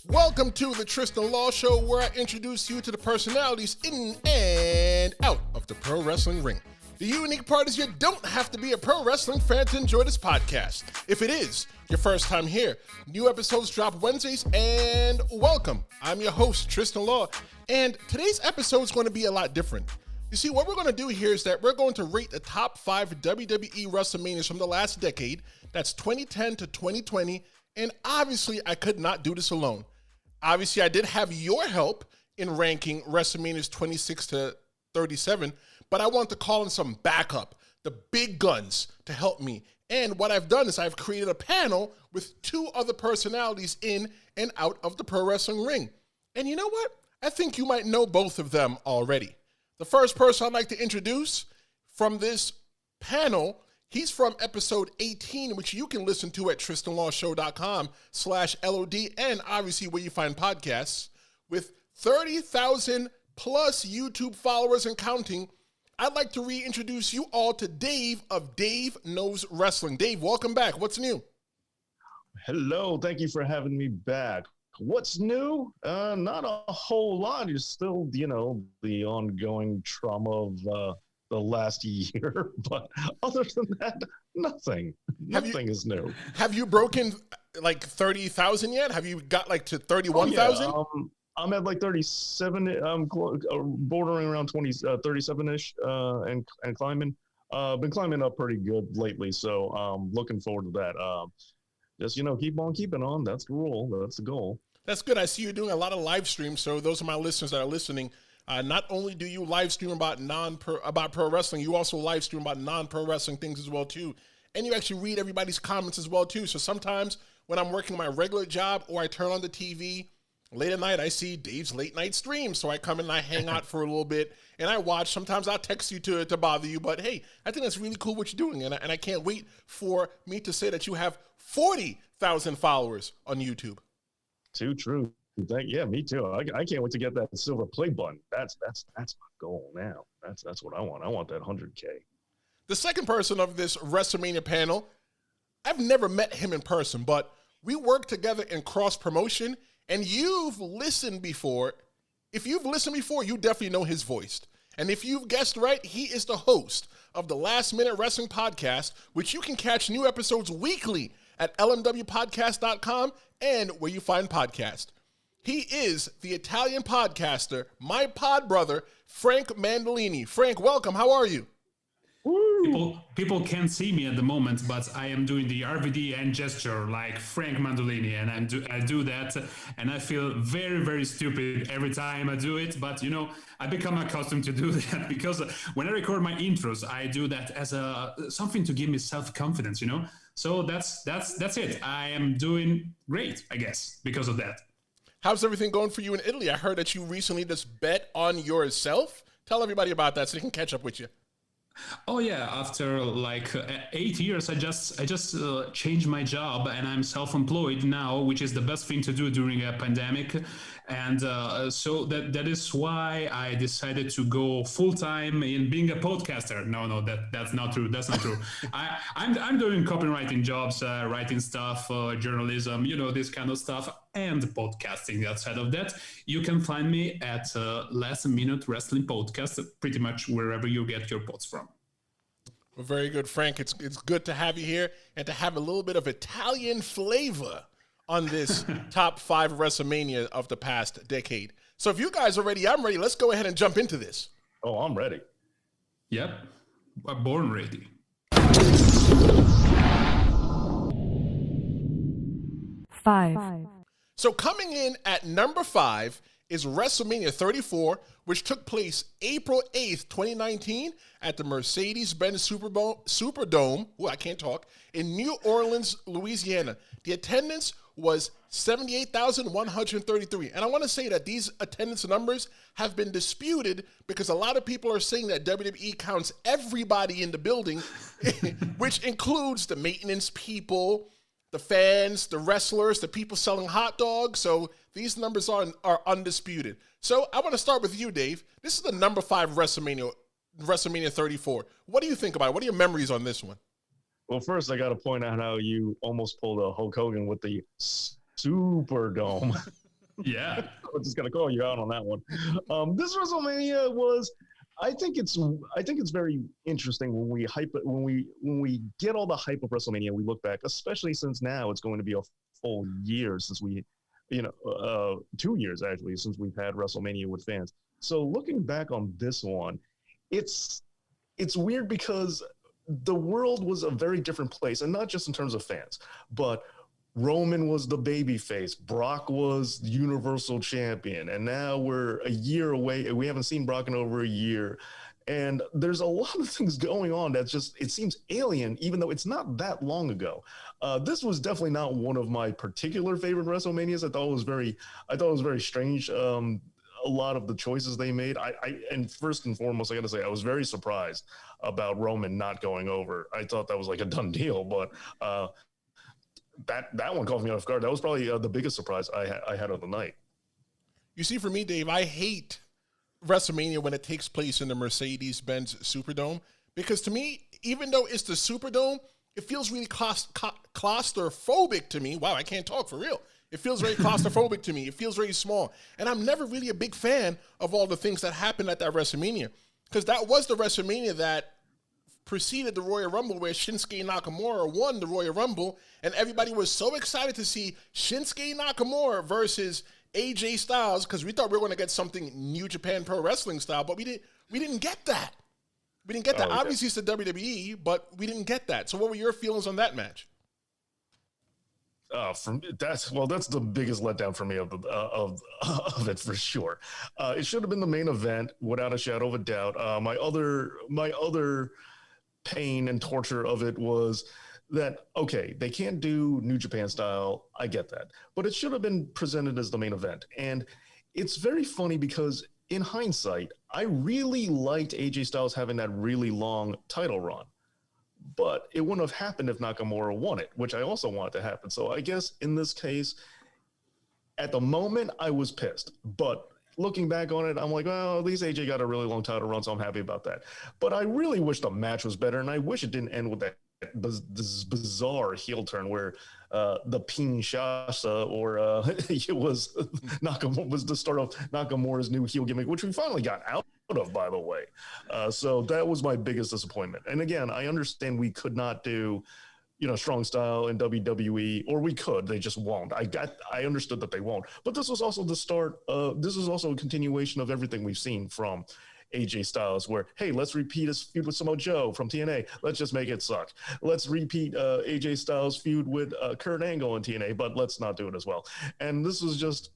Welcome to the Tristen Law Show, where I introduce you to the personalities in and out of the pro wrestling ring. The unique part is you don't have to be a pro wrestling fan to enjoy this podcast. If it is your first time here, new episodes drop Wednesdays, and welcome. I'm your host, Tristen Law, and today's episode is going to be a lot different. You see, what we're going to do here is that we're going to rate the top 5 WWE WrestleManias from the last decade. That's 2010 to 2020, and obviously I could not do this alone. Obviously, I did have your help in ranking WrestleManias 26 to 37, but I want to call in some backup, the big guns, to help me. And what I've done is I've created a panel with 2 other personalities in and out of the pro wrestling ring. And you know what? I think you might know both of them already. The first person I'd like to introduce from this panel, he's from episode 18, which you can listen to at tristenlawshow.com/LOD, and obviously where you find podcasts. With 30,000 plus YouTube followers and counting, I'd like to reintroduce you all to Dave of Dave Knows Wrestling. Dave, welcome back. What's new? Hello. Thank you for having me back. What's new? Not a whole lot. It's still, the ongoing trauma of the last year, but other than that, nothing is new. Have you broken like 30,000 yet? Have you got like to 31,000? I'm at like 37. I'm bordering around 37-ish, and climbing. Been climbing up pretty good lately, so looking forward to that. Just keep on keeping on. That's the rule. That's the goal. That's good. I see you doing a lot of live streams. So those are my listeners that are listening. Not only do you live stream about pro wrestling, you also live stream about non-pro wrestling things as well too. And you actually read everybody's comments as well too. So sometimes when I'm working my regular job or I turn on the TV late at night, I see Dave's late night stream. So I come in and I hang out for a little bit and I watch. Sometimes I'll text you to bother you, but hey, I think that's really cool what you're doing. And I can't wait for me to say that you have 40,000 followers on YouTube. Too true. Yeah, me too. I can't wait to get that silver play button. That's my goal now. That's what I want. I want that 100K. The second person of this WrestleMania panel, I've never met him in person, but we work together in cross promotion, and you've listened before. If you've listened before, you definitely know his voice. And if you've guessed right, he is the host of the Last Minute Wrestling Podcast, which you can catch new episodes weekly at lmwpodcast.com and where you find podcasts. He is the Italian podcaster, my pod brother, Frank Mandolini. Frank, welcome. How are you? People can't see me at the moment, but I am doing the RVD and gesture like Frank Mandolini, and I do that, and I feel very, very stupid every time I do it. But I become accustomed to do that because when I record my intros, I do that as something to give me self-confidence. So that's it. I am doing great, I guess, because of that. How's everything going for you in Italy? I heard that you recently just bet on yourself. Tell everybody about that so they can catch up with you. Oh yeah, after like 8 years, I just changed my job and I'm self-employed now, which is the best thing to do during a pandemic. And so that is why I decided to go full-time in being a podcaster. No, that's not true. That's not true. I'm doing copywriting jobs, writing stuff, journalism, this kind of stuff, and podcasting. Outside of that, you can find me at Last Minute Wrestling Podcast, pretty much wherever you get your pods from. Well, very good, Frank. It's good to have you here and to have a little bit of Italian flavor on this top 5 WrestleMania of the past decade. So if you guys are ready, I'm ready. Let's go ahead and jump into this. Oh, I'm ready. Yep. I'm born ready. 5. So coming in at number 5 is WrestleMania 34, which took place April 8th, 2019 at the Mercedes-Benz Superdome, in New Orleans, Louisiana. The attendance was 78,133. And I want to say that these attendance numbers have been disputed because a lot of people are saying that WWE counts everybody in the building, which includes the maintenance people, the fans, the wrestlers, the people selling hot dogs. So these numbers are undisputed. So I want to start with you, Dave. This is the number 5 WrestleMania. WrestleMania 34. What do you think about it? What are your memories on this one? Well, first, I got to point out how you almost pulled a Hulk Hogan with the Superdome. Yeah. I'm just gonna call you out on that one. This WrestleMania was, I think it's very interesting when we get all the hype of WrestleMania. We look back, especially since now it's going to be a full year since 2 years actually since we've had WrestleMania with fans. So looking back on this one, it's weird because the world was a very different place, and not just in terms of fans, but Roman was the babyface. Brock was the Universal Champion. And now we're a year away. We haven't seen Brock in over a year. And there's a lot of things going on that's just, it seems alien, even though it's not that long ago. This was definitely not one of my particular favorite WrestleManias. I thought it was very strange. A lot of the choices they made. And first and foremost, I got to say, I was very surprised about Roman not going over. I thought that was like a done deal, but, that one caught me off guard. That was probably the biggest surprise I had of the night. You see, for me, Dave, I hate WrestleMania when it takes place in the Mercedes-Benz Superdome, because to me, even though it's the Superdome, it feels really claustrophobic to me. Wow, I can't talk for real. It feels very claustrophobic to me. It feels very small. And I'm never really a big fan of all the things that happened at that WrestleMania, because that was the WrestleMania that preceded the Royal Rumble, where Shinsuke Nakamura won the Royal Rumble, and everybody was so excited to see Shinsuke Nakamura versus AJ Styles, because we thought we were going to get something New Japan Pro Wrestling style, but we didn't get that. We didn't get that. Okay. Obviously, it's the WWE, but we didn't get that. So what were your feelings on that match? That's the biggest letdown for me of it for sure. It should have been the main event without a shadow of a doubt. My other pain and torture of it was that, okay, they can't do New Japan style. I get that, but it should have been presented as the main event. And it's very funny because in hindsight, I really liked AJ Styles having that really long title run, but it wouldn't have happened if Nakamura won it, which I also wanted to happen. So I guess in this case, at the moment, I was pissed, but looking back on it, I'm like, well, at least AJ got a really long title run, so I'm happy about that. But I really wish the match was better, and I wish it didn't end with this bizarre heel turn where the Pinshasa, or it was Nakamura, was the start of Nakamura's new heel gimmick, which we finally got out of, by the way. So that was my biggest disappointment. And again, I understand we could not do strong style in WWE, or we could, they just won't. I understood that they won't, but this was also the start. This is also a continuation of everything we've seen from AJ Styles, where, hey, let's repeat his feud with Samoa Joe from TNA. Let's just make it suck. Let's repeat AJ Styles' feud with Kurt Angle in TNA, but let's not do it as well. And this was just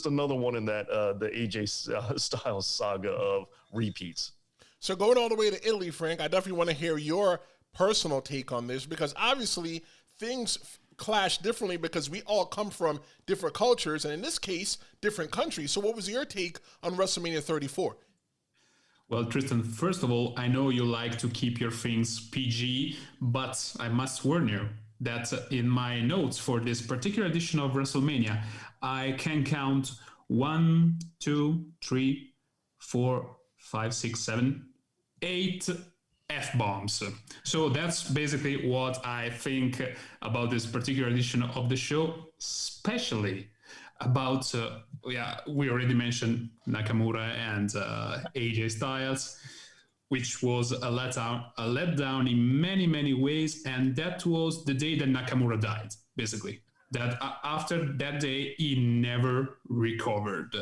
another one in that the AJ Styles saga of repeats. So going all the way to Italy, Frank, I definitely want to hear your personal take on this, because obviously things clash differently because we all come from different cultures, and in this case, different countries. So what was your take on WrestleMania 34? Well, Tristen, first of all, I know you like to keep your things PG, but I must warn you that in my notes for this particular edition of WrestleMania, I can count 1, 2, 3, 4, 5, 6, 7, 8 F-bombs. So that's basically what I think about this particular edition of the show, especially about, we already mentioned Nakamura and AJ Styles, which was a letdown in many, many ways. And that was the day that Nakamura died, basically. That after that day, he never recovered.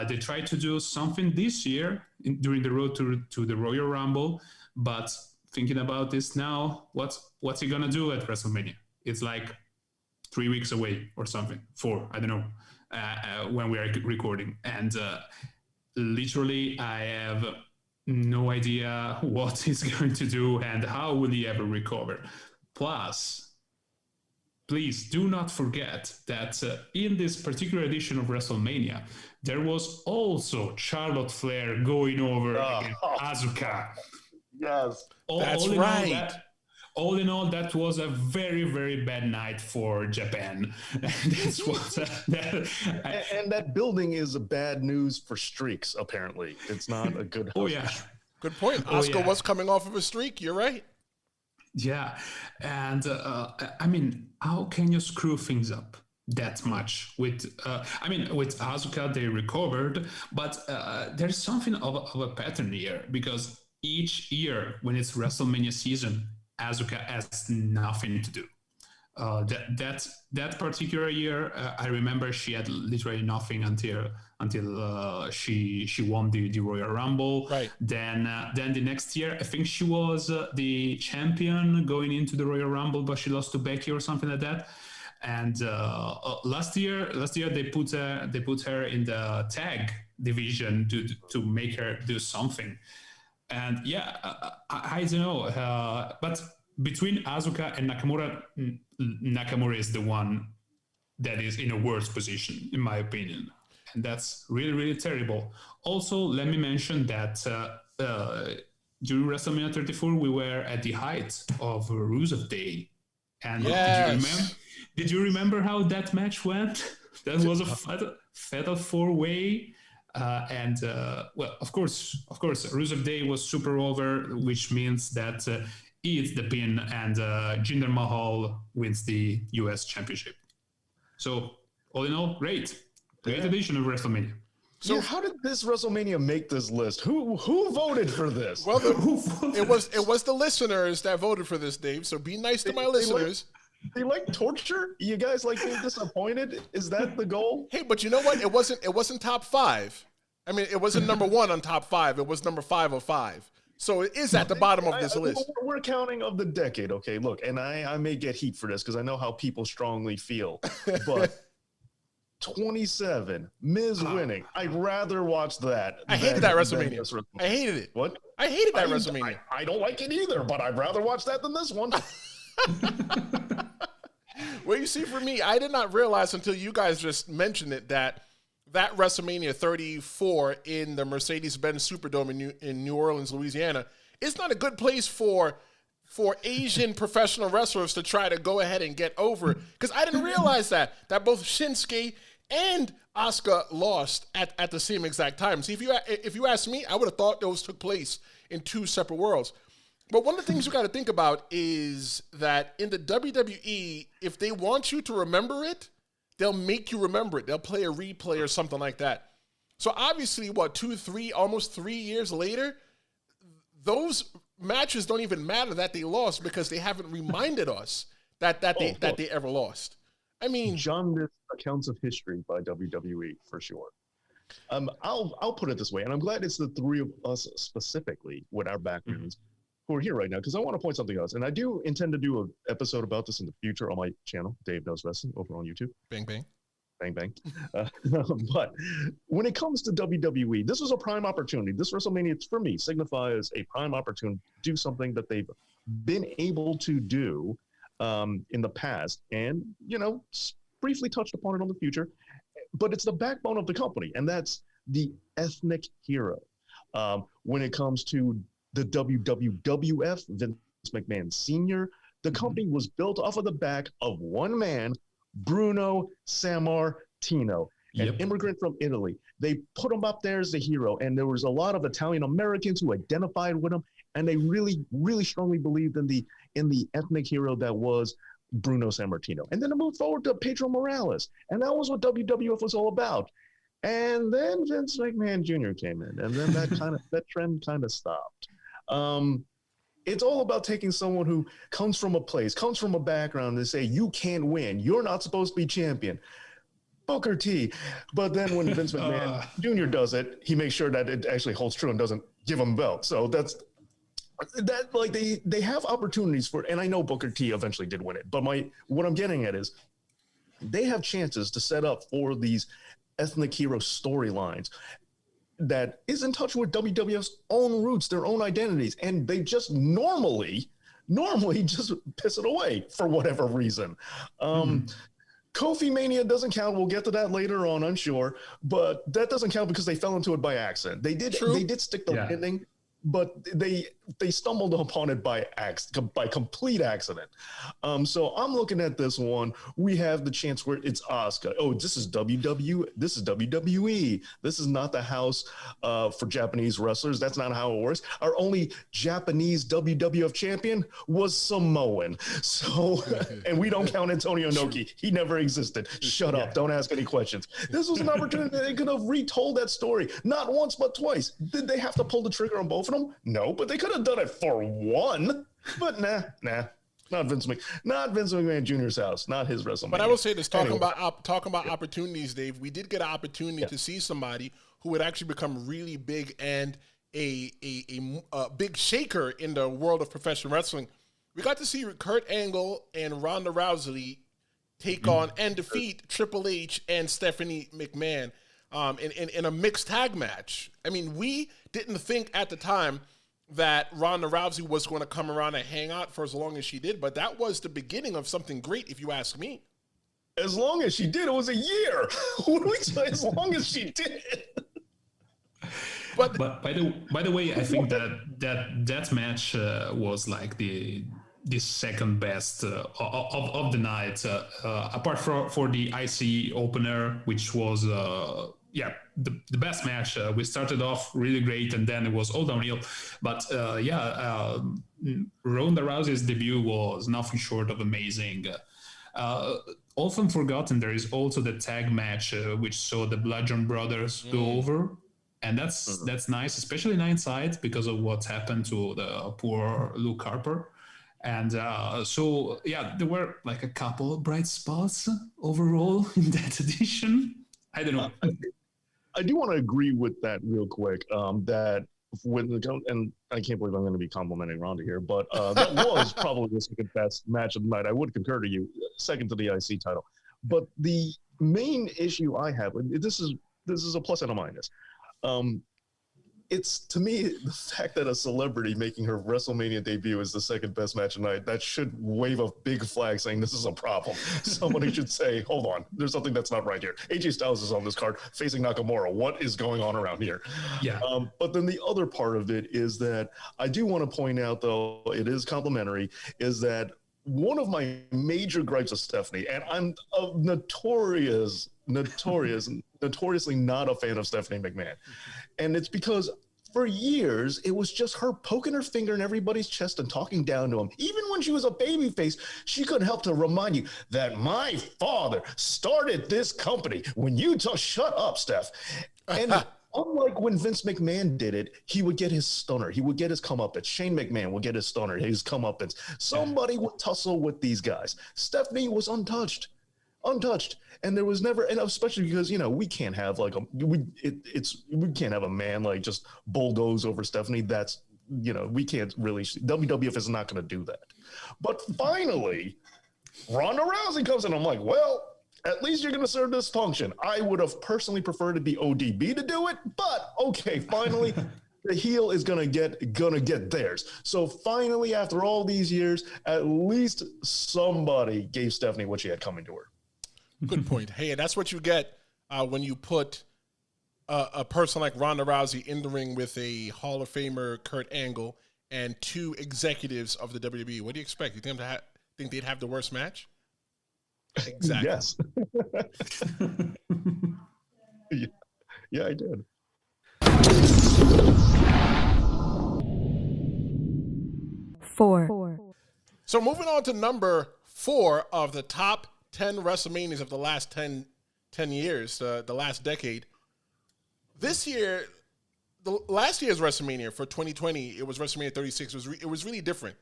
They tried to do something this year during the road to the Royal Rumble, but thinking about this now, what's he gonna do at WrestleMania? It's like 3 weeks away or something, 4, I don't know, when we are recording. And literally, I have no idea what he's going to do and how will he ever recover. Plus, please do not forget that in this particular edition of WrestleMania, there was also Charlotte Flair going over against Asuka. Yes, that's right. All in all, that was a very, very bad night for Japan. That's what. And that building is bad news for streaks. Apparently, it's not a good. Oh yeah, Good point. Asuka was coming off of a streak. You're right. Yeah, and I mean, how can you screw things up that much? With with Asuka they recovered, but there's something of a pattern here, because each year when it's WrestleMania season, Asuka has nothing to do. That particular year, I remember she had literally nothing until she won the Royal Rumble. Right. Then the next year, I think she was the champion going into the Royal Rumble, but she lost to Becky or something like that. And last year they put her in the tag division to make her do something. And yeah, I don't know, but between Asuka and Nakamura is the one that is in a worse position, in my opinion. And that's really, really terrible. Also, let me mention that during WrestleMania 34, we were at the height of Rusev Day. And did you remember how that match went? That was a fatal four-way. Of course, Rusev Day was super over, which means that he hits the pin and Jinder Mahal wins the US Championship. So, all in all, great edition of WrestleMania. So how did this WrestleMania make this list? Who voted for this? Well, it was the listeners that voted for this, Dave. So be nice to my listeners. They like torture? You guys like being disappointed? Is that the goal? Hey, but you know what? It wasn't top 5. I mean, it wasn't number 1 on top 5. It was number 5 of 5. So it is at the bottom of this list. We're counting of the decade, okay? Look, and I may get heat for this because I know how people strongly feel, but 27, Miz winning. I'd rather watch that. I hated that WrestleMania. I hated it. What? I hated that WrestleMania. I don't like it either, but I'd rather watch that than this one. Well, you see, for me, I did not realize until you guys just mentioned it that WrestleMania 34 in the Mercedes-Benz Superdome in New Orleans, Louisiana, is not a good place for Asian professional wrestlers to try to go ahead and get over. Because I didn't realize that both Shinsuke and Asuka lost at the same exact time. See, if you ask me, I would have thought those took place in 2 separate worlds. But one of the things you got to think about is that in the WWE, if they want you to remember it, they'll make you remember it. They'll play a replay or something like that. So obviously, almost 3 years later, those matches don't even matter that they lost because they haven't reminded us that they ever lost. I mean, John accounts of history by WWE for sure. I'll put it this way, and I'm glad it's the 3 of us specifically with our backgrounds who are here right now, because I want to point something else, and I do intend to do an episode about this in the future on my channel, Dave Knows Wrestling, over on YouTube. Bang bang. Bang bang. But when it comes to WWE, this was a prime opportunity. This WrestleMania, for me, signifies a prime opportunity to do something that they've been able to do in the past, and briefly touched upon it on the future. But it's the backbone of the company, and that's the ethnic hero. When it comes to the WWF, Vince McMahon Sr., the company was built off of the back of one man, Bruno Sammartino, an immigrant from Italy. They put him up there as the hero, and there was a lot of Italian Americans who identified with him, and they really, really strongly believed in the ethnic hero that was Bruno Sammartino. And then it moved forward to Pedro Morales, and that was what WWF was all about. And then Vince McMahon Jr. came in, and then that trend kind of stopped. It's all about taking someone who comes from a background, and say, you can't win. You're not supposed to be champion. Booker T. But then when Vince McMahon Jr. does it, he makes sure that it actually holds true and doesn't give him a belt. So they have opportunities for, and I know Booker T eventually did win it, but what I'm getting at is they have chances to set up for these ethnic hero storylines that is in touch with WWF's own roots, their own identities, and they just normally just piss it away for whatever reason. Kofi Mania doesn't count. We'll get to that later on, I'm sure, but that doesn't count because they fell into it by accident. They did stick the landing. but they stumbled upon it by complete accident. So I'm looking at this one. We have the chance where it's Asuka. Oh, this is WWE. This is WWE. This is not the house for Japanese wrestlers. That's not how it works. Our only Japanese WWF champion was Samoan. So, and we don't count Antonio Inoki. He never existed. Shut up. Don't ask any questions. This was an opportunity. They could have retold that story, not once but twice. Did they have to pull the trigger on both of them? No, but they could have done it for one. But nah. Not Vince McMahon Jr.'s house, not his WrestleMania. But I will say this: talking about opportunities, Dave. We did get an opportunity to see somebody who would actually become really big and a big shaker in the world of professional wrestling. We got to see Kurt Angle and Ronda Rousey take on and defeat Triple H and Stephanie McMahon in a mixed tag match. I mean, we didn't think at the time that Ronda Rousey was going to come around and hang out for as long as she did, but that was the beginning of something great, if you ask me. As long as she did, it was a year. What do we say? As long as she did. But by the way, I think that match was like the second best of the night, apart for the IC opener, which was the best match. We started off really great, and then it was all downhill. But Ronda Rousey's debut was nothing short of amazing. Often forgotten, there is also the tag match, which saw the Bludgeon Brothers go over. And that's nice, especially in hindsight, because of what happened to the poor Luke Harper. And there were like a couple of bright spots overall in that edition. I don't know. I do want to agree with that real quick. That and I can't believe I'm going to be complimenting Ronda here, but that was probably the second best match of the night. I would concur to you, second to the IC title. But the main issue I have, and this is a plus and a minus. It's, to me, the fact that a celebrity making her WrestleMania debut is the second best match of the night, that should wave a big flag saying this is a problem. Somebody should say, hold on, there's something that's not right here. AJ Styles is on this card facing Nakamura. What is going on around here? Yeah. But then the other part of it is that I do want to point out, though, it is complimentary, is that one of my major gripes of Stephanie, and I'm notoriously not a fan of Stephanie McMahon. And it's because for years, it was just her poking her finger in everybody's chest and talking down to them. Even when she was a babyface, she couldn't help to remind you that my father started this company. When you shut up, Steph. And unlike when Vince McMahon did it, he would get his stunner. He would get his comeuppance. Shane McMahon would get his stunner, his comeuppance. Somebody would tussle with these guys. Stephanie was untouched. And there was never, and especially because, we can't have we can't have a man like just bulldoze over Stephanie. That's, we can't really, WWF is not going to do that. But finally, Ronda Rousey comes in. I'm like, well, at least you're going to serve this function. I would have personally preferred to be ODB to do it, but okay, finally. The heel is gonna get theirs. So finally, after all these years, at least somebody gave Stephanie what she had coming to her. Good point. Hey, that's what you get when you put a person like Ronda Rousey in the ring with a Hall of Famer, Kurt Angle, and two executives of the WWE. What do you expect? You think they'd have the worst match? Exactly. Yes. Yeah, I did. Four. So moving on to number 4 of the top 10 WrestleManias of the last 10 years, the last decade. This year, the last year's WrestleMania for 2020, it was WrestleMania 36. It was really different.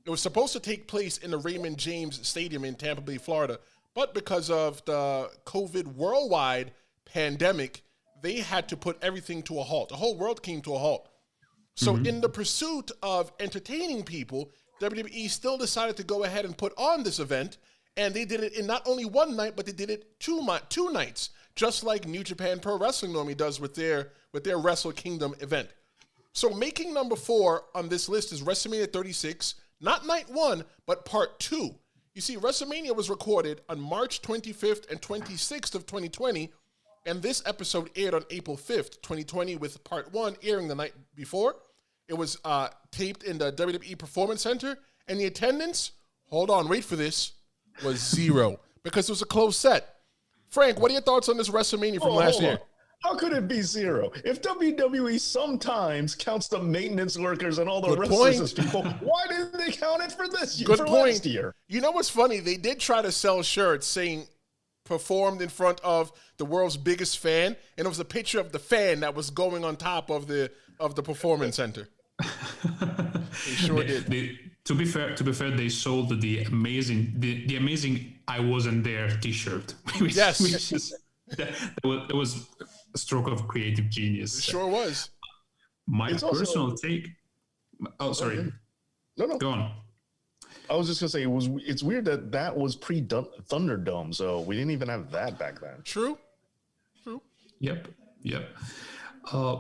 It was supposed to take place in the Raymond James Stadium in Tampa Bay, Florida, but because of the COVID worldwide pandemic, they had to put everything to a halt. The whole world came to a halt. So in the pursuit of entertaining people, WWE still decided to go ahead and put on this event, and they did it in not only one night, but they did it two nights, just like New Japan Pro Wrestling normally does with their Wrestle Kingdom event. So making number 4 on this list is WrestleMania 36, not night 1, but part 2. You see, WrestleMania was recorded on March 25th and 26th of 2020, and this episode aired on April 5th, 2020, with part 1 airing the night before. It was taped in the WWE Performance Center, and the attendance, hold on, wait for this, was 0 because it was a closed set. Frank, what are your thoughts on this WrestleMania from last year? How could it be 0? If WWE sometimes counts the maintenance workers and all the wrestlers as people, why didn't they count it for this year? Last year? You know what's funny? They did try to sell shirts saying performed in front of the world's biggest fan, and it was a picture of the fan that was going on top of the Performance Center. They sure did. To be fair, they sold the amazing "I wasn't there" T-shirt. That was a stroke of creative genius. It sure was. My personal take. Oh, sorry. No. Go on. I was just gonna say it's weird that was pre-Thunderdome, so we didn't even have that back then. True. Yep.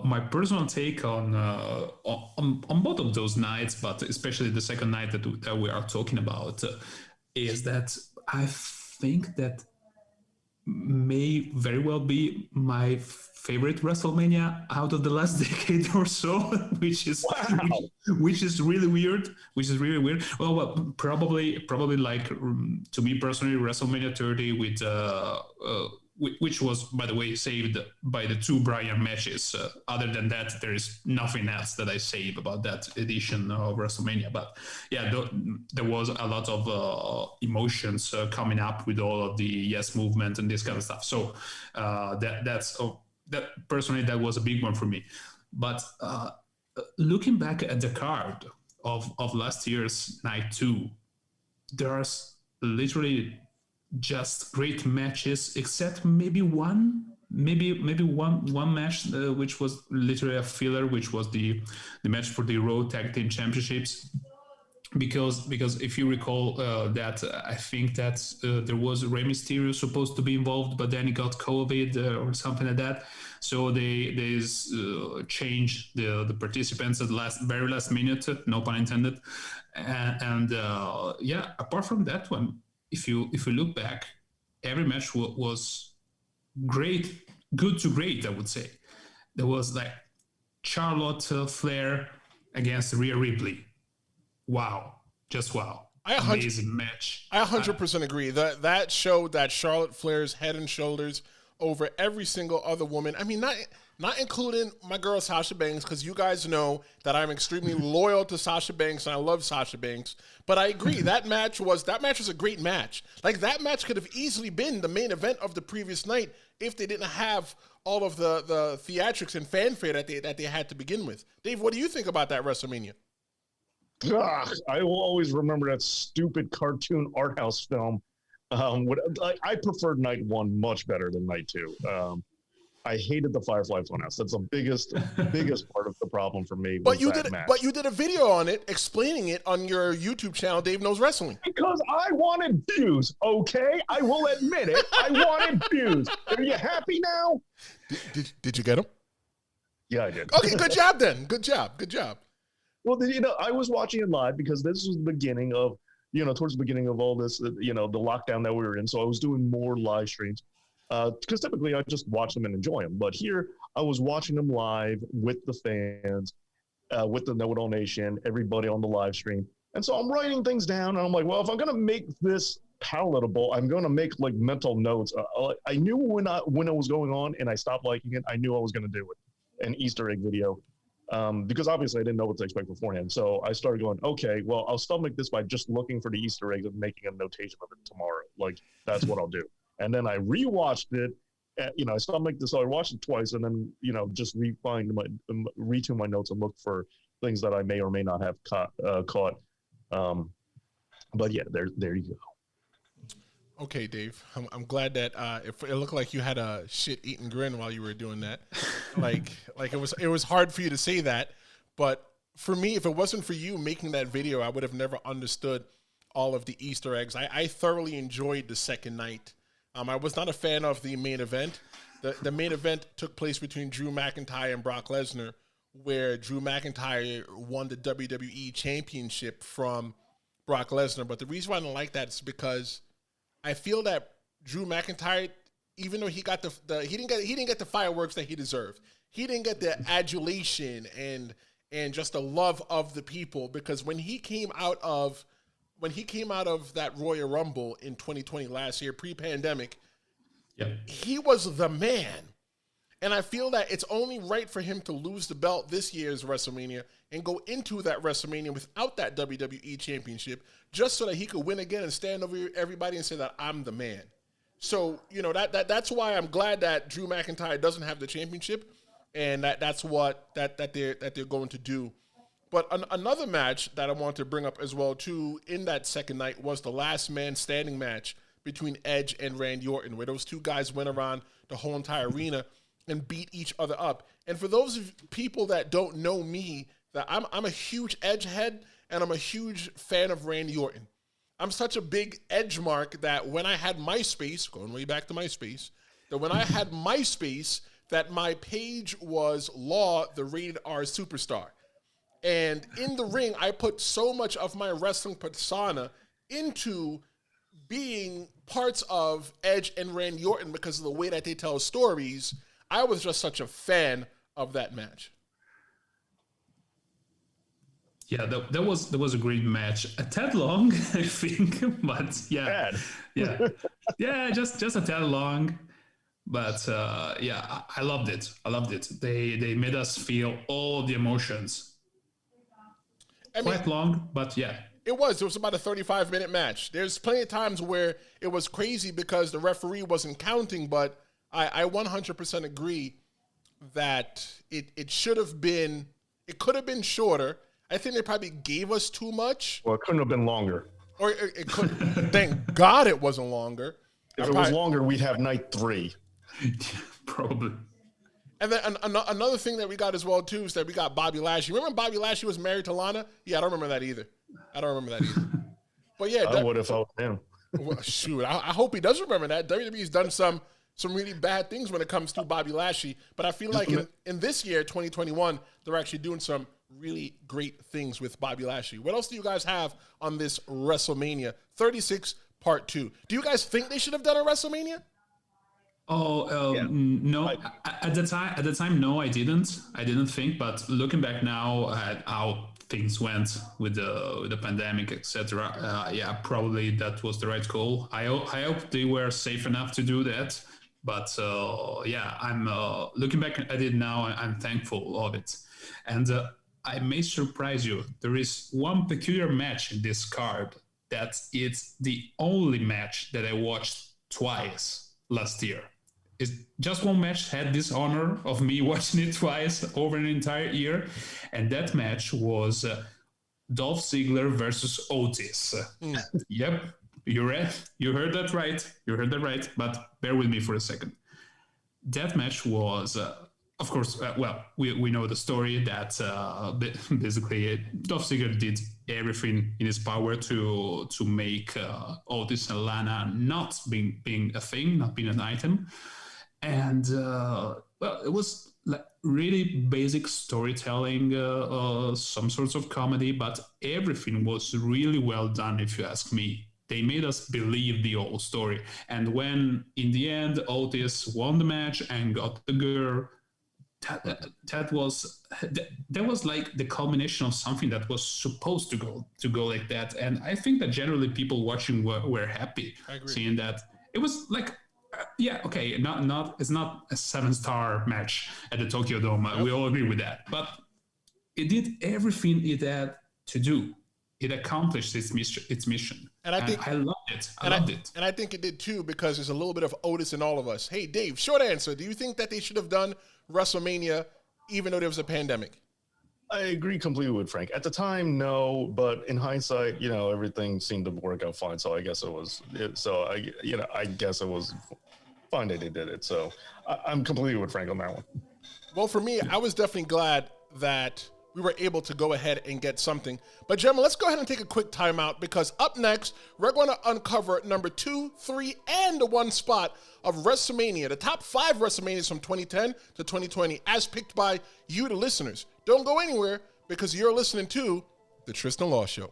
My personal take on both of those nights, but especially the second night that we are talking about, is that I think that may very well be my favorite WrestleMania out of the last decade or so, which is really weird. Well, probably like to me personally, WrestleMania 30 with which was, by the way, saved by the 2 Bryan matches. Other than that, there is nothing else that I save about that edition of WrestleMania. But yeah, there was a lot of emotions coming up with all of the yes movement and this kind of stuff. So that personally, that was a big one for me. But looking back at the card of last year's night 2, there's literally just great matches, except maybe one match which was literally a filler, which was the match for the Raw Tag Team Championships. Because if you recall that I think that there was Rey Mysterio supposed to be involved, but then he got COVID or something like that. So they changed the participants at the very last minute, no pun intended. And apart from that one, if you look back, every match was great, good to great, I would say. There was like Charlotte Flair against Rhea Ripley. Wow. Just wow. Amazing match. I 100% agree. That showed that Charlotte Flair's head and shoulders over every single other woman. I mean, not including my girl Sasha Banks, because you guys know that I'm extremely loyal to Sasha Banks and I love Sasha Banks. But I agree, that match was a great match. Like, that match could have easily been the main event of the previous night if they didn't have all of the theatrics and fanfare that they had to begin with. Dave, what do you think about that WrestleMania? I will always remember that stupid cartoon art house film. I preferred night 1 much better than night 2. I hated the Firefly Funhouse. That's the biggest part of the problem for me. But you did a video on it, explaining it on your YouTube channel, Dave Knows Wrestling. Because I wanted views, okay? I will admit it. I wanted views. Are you happy now? Did you get them? Yeah, I did. Okay, good job then. Good job. Well, I was watching it live because this was the beginning of, towards the beginning of all this, the lockdown that we were in. So I was doing more live streams. Because typically I just watch them and enjoy them. But here I was watching them live with the fans, with the Know It All Nation, everybody on the live stream. And so I'm writing things down and I'm like, well, if I'm going to make this palatable, I'm going to make like mental notes. I knew when it was going on and I stopped liking it, I knew I was going to do it. An Easter egg video. Because obviously I didn't know what to expect beforehand. So I started going, okay, well, I'll stomach this by just looking for the Easter eggs and making a notation of it tomorrow. Like, that's what I'll do. And then I rewatched it. I stomached this. So I watched it twice, and then just retune my notes and look for things that I may or may not have caught. But yeah, there you go. Okay, Dave. I'm glad that it looked like you had a shit-eating grin while you were doing that. like it was hard for you to say that, but for me, if it wasn't for you making that video, I would have never understood all of the Easter eggs. I thoroughly enjoyed the second night. I was not a fan of the main event. The main event took place between Drew McIntyre and Brock Lesnar, where Drew McIntyre won the WWE Championship from Brock Lesnar. But the reason why I don't like that is because I feel that Drew McIntyre, even though he got he didn't get the fireworks that he deserved. He didn't get the adulation and and just the love of the people. Because when he came out of that Royal Rumble in 2020 last year, pre-pandemic, he was the man. And I feel that it's only right for him to lose the belt this year's WrestleMania and go into that WrestleMania without that WWE Championship, just so that he could win again and stand over everybody and say that I'm the man. So, that's why I'm glad that Drew McIntyre doesn't have the championship, and that's what they're going to do. But another match that I want to bring up as well too in that second night was the last man standing match between Edge and Randy Orton, where those two guys went around the whole entire arena and beat each other up. And for those of people that don't know me, that I'm a huge Edge head and I'm a huge fan of Randy Orton. I'm such a big Edge mark that when I had MySpace, going way back to MySpace, that my page was Law, the rated R superstar. And in the ring, I put so much of my wrestling persona into being parts of Edge and Randy Orton because of the way that they tell stories. I was just such a fan of that match. Yeah, that was a great match. A tad long, I think, but yeah, just a tad long, but I loved it. They made us feel all the emotions. Quite long, but yeah. It was about a 35-minute match. There's plenty of times where it was crazy because the referee wasn't counting, but I 100% agree that it should have been, it could have been shorter. I think they probably gave us too much. Well, it couldn't have been longer. Or it could. Thank God it wasn't longer. If it was longer, we'd have night 3. Probably. And then another thing that we got as well, too, is that we got Bobby Lashley. Remember when Bobby Lashley was married to Lana? Yeah, I don't remember that either. But yeah. I would if I was him. Well, shoot, I hope he does remember that. WWE's done some really bad things when it comes to Bobby Lashley. But I feel like in this year, 2021, they're actually doing some really great things with Bobby Lashley. What else do you guys have on this WrestleMania 36 Part 2? Do you guys think they should have done a WrestleMania? No. At the time, no, I didn't think. But looking back now at how things went with the pandemic, etc., probably that was the right call. I hope they were safe enough to do that. But I'm looking back at it now. I'm thankful of it, and I may surprise you. There is one peculiar match in this card that it's the only match that I watched twice last year. It's just one match had this honor of me watching it twice over an entire year, and that match was Dolph Ziggler versus Otis. Yep, you heard that right. But bear with me for a second. That match was, of course, we know the story that basically Dolph Ziggler did everything in his power to make Otis and Lana not being a thing, not being an item. And it was like really basic storytelling, some sorts of comedy, but everything was really well done, if you ask me. They made us believe the whole story. And when, in the end, Otis won the match and got the girl, that was like the culmination of something that was supposed to go like that. And I think that generally people watching were happy seeing that. It was like, it's not a 7-star match at the Tokyo Dome. We all agree with that. But it did everything it had to do. It accomplished its mission. And I loved it. I loved it. And I think it did too, because there's a little bit of Otis in all of us. Hey, Dave, short answer. Do you think that they should have done WrestleMania even though there was a pandemic? I agree completely with Frank. At the time, no, but in hindsight, everything seemed to work out fine. So I guess it was. I guess it was fine that they did it. So I'm completely with Frank on that one. Well, for me, I was definitely glad that we were able to go ahead and get something. But, gentlemen, let's go ahead and take a quick timeout, because up next, we're going to uncover number 2, 3, and the 1 spot of WrestleMania, the top 5 WrestleManias from 2010 to 2020, as picked by you, the listeners. Don't go anywhere, because you're listening to The Tristen Law Show.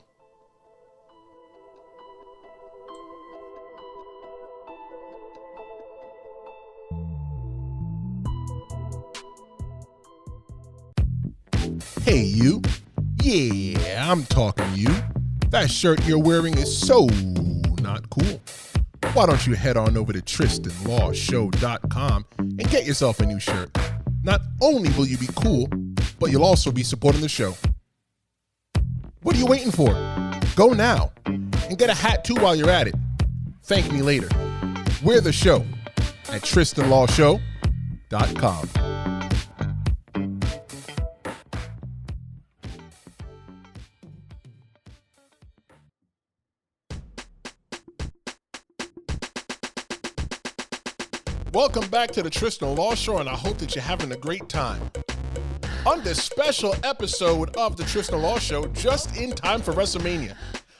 Hey you, yeah, I'm talking to you. That shirt you're wearing is so not cool. Why don't you head on over to TristenLawShow.com and get yourself a new shirt. Not only will you be cool, but you'll also be supporting the show. What are you waiting for? Go now and get a hat too while you're at it. Thank me later. We're the show at TristenLawShow.com. Welcome back to the Tristen Law Show, and I hope that you're having a great time. On this special episode of the Tristen Law Show, just in time for WrestleMania,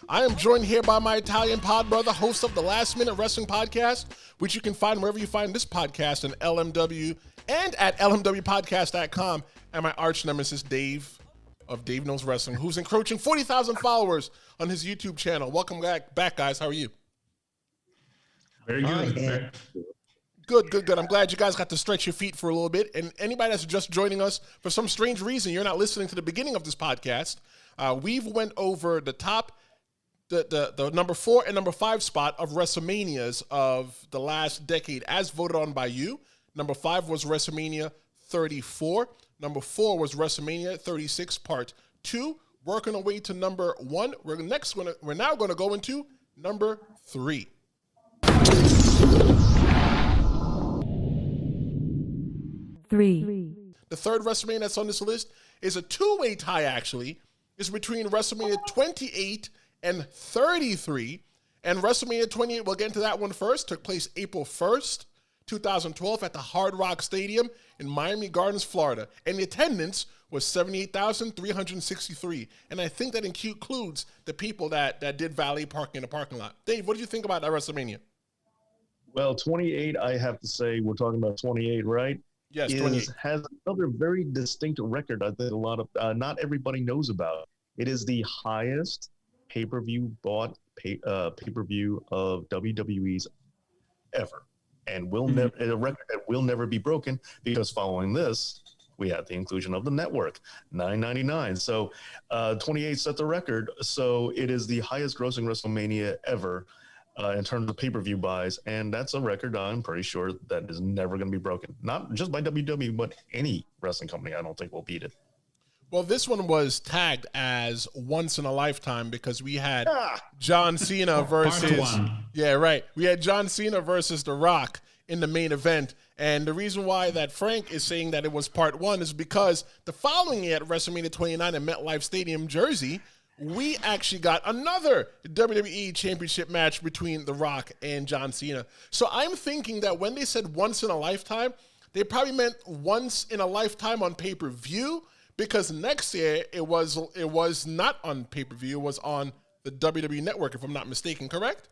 I am joined here by my Italian pod brother, host of the Last Minute Wrestling Podcast, which you can find wherever you find this podcast in LMW and at lmwpodcast.com, and my arch nemesis, Dave of Dave Knows Wrestling, who's encroaching 40,000 followers on his YouTube channel. Welcome back, guys. How are you? Very good. Good. I'm glad you guys got to stretch your feet for a little bit. And anybody that's just joining us, for some strange reason, you're not listening to the beginning of this podcast. We've went over the top, the number 4 and number 5 spot of WrestleManias of the last decade, as voted on by you. Number 5 was WrestleMania 34. Number 4 was WrestleMania 36 Part 2. Working our way to number 1. We're now going to go into number 3. Three. The third WrestleMania that's on this list is a two-way tie, actually. It's between WrestleMania 28 and 33. And WrestleMania 28, we'll get into that one first, took place April 1st, 2012 at the Hard Rock Stadium in Miami Gardens, Florida. And the attendance was 78,363. And I think that includes the people that did valet parking in the parking lot. Dave, what did you think about that WrestleMania? Well, 28, I have to say, we're talking about 28, right? Yes, 28. Has another very distinct record I think a lot of not everybody knows about. It is the highest pay-per-view bought pay-per-view of WWE's ever, and a record that will never be broken, because following this we had the inclusion of the network, $9.99. So 28 set the record. So it is the highest grossing WrestleMania ever. In terms of pay-per-view buys, and that's a record I'm pretty sure that is never going to be broken. Not just by WWE, but any wrestling company, I don't think will beat it. Well, this one was tagged as once in a lifetime because we had John Cena versus... Part 1. Yeah, right. We had John Cena versus The Rock in the main event, and the reason why that Frank is saying that it was part 1 is because the following year at WrestleMania 29 in MetLife Stadium, Jersey, we actually got another WWE Championship match between The Rock and John Cena. So I'm thinking that when they said once in a lifetime, they probably meant once in a lifetime on pay-per-view, because next year it was not on pay-per-view, it was on the WWE Network, if I'm not mistaken, correct?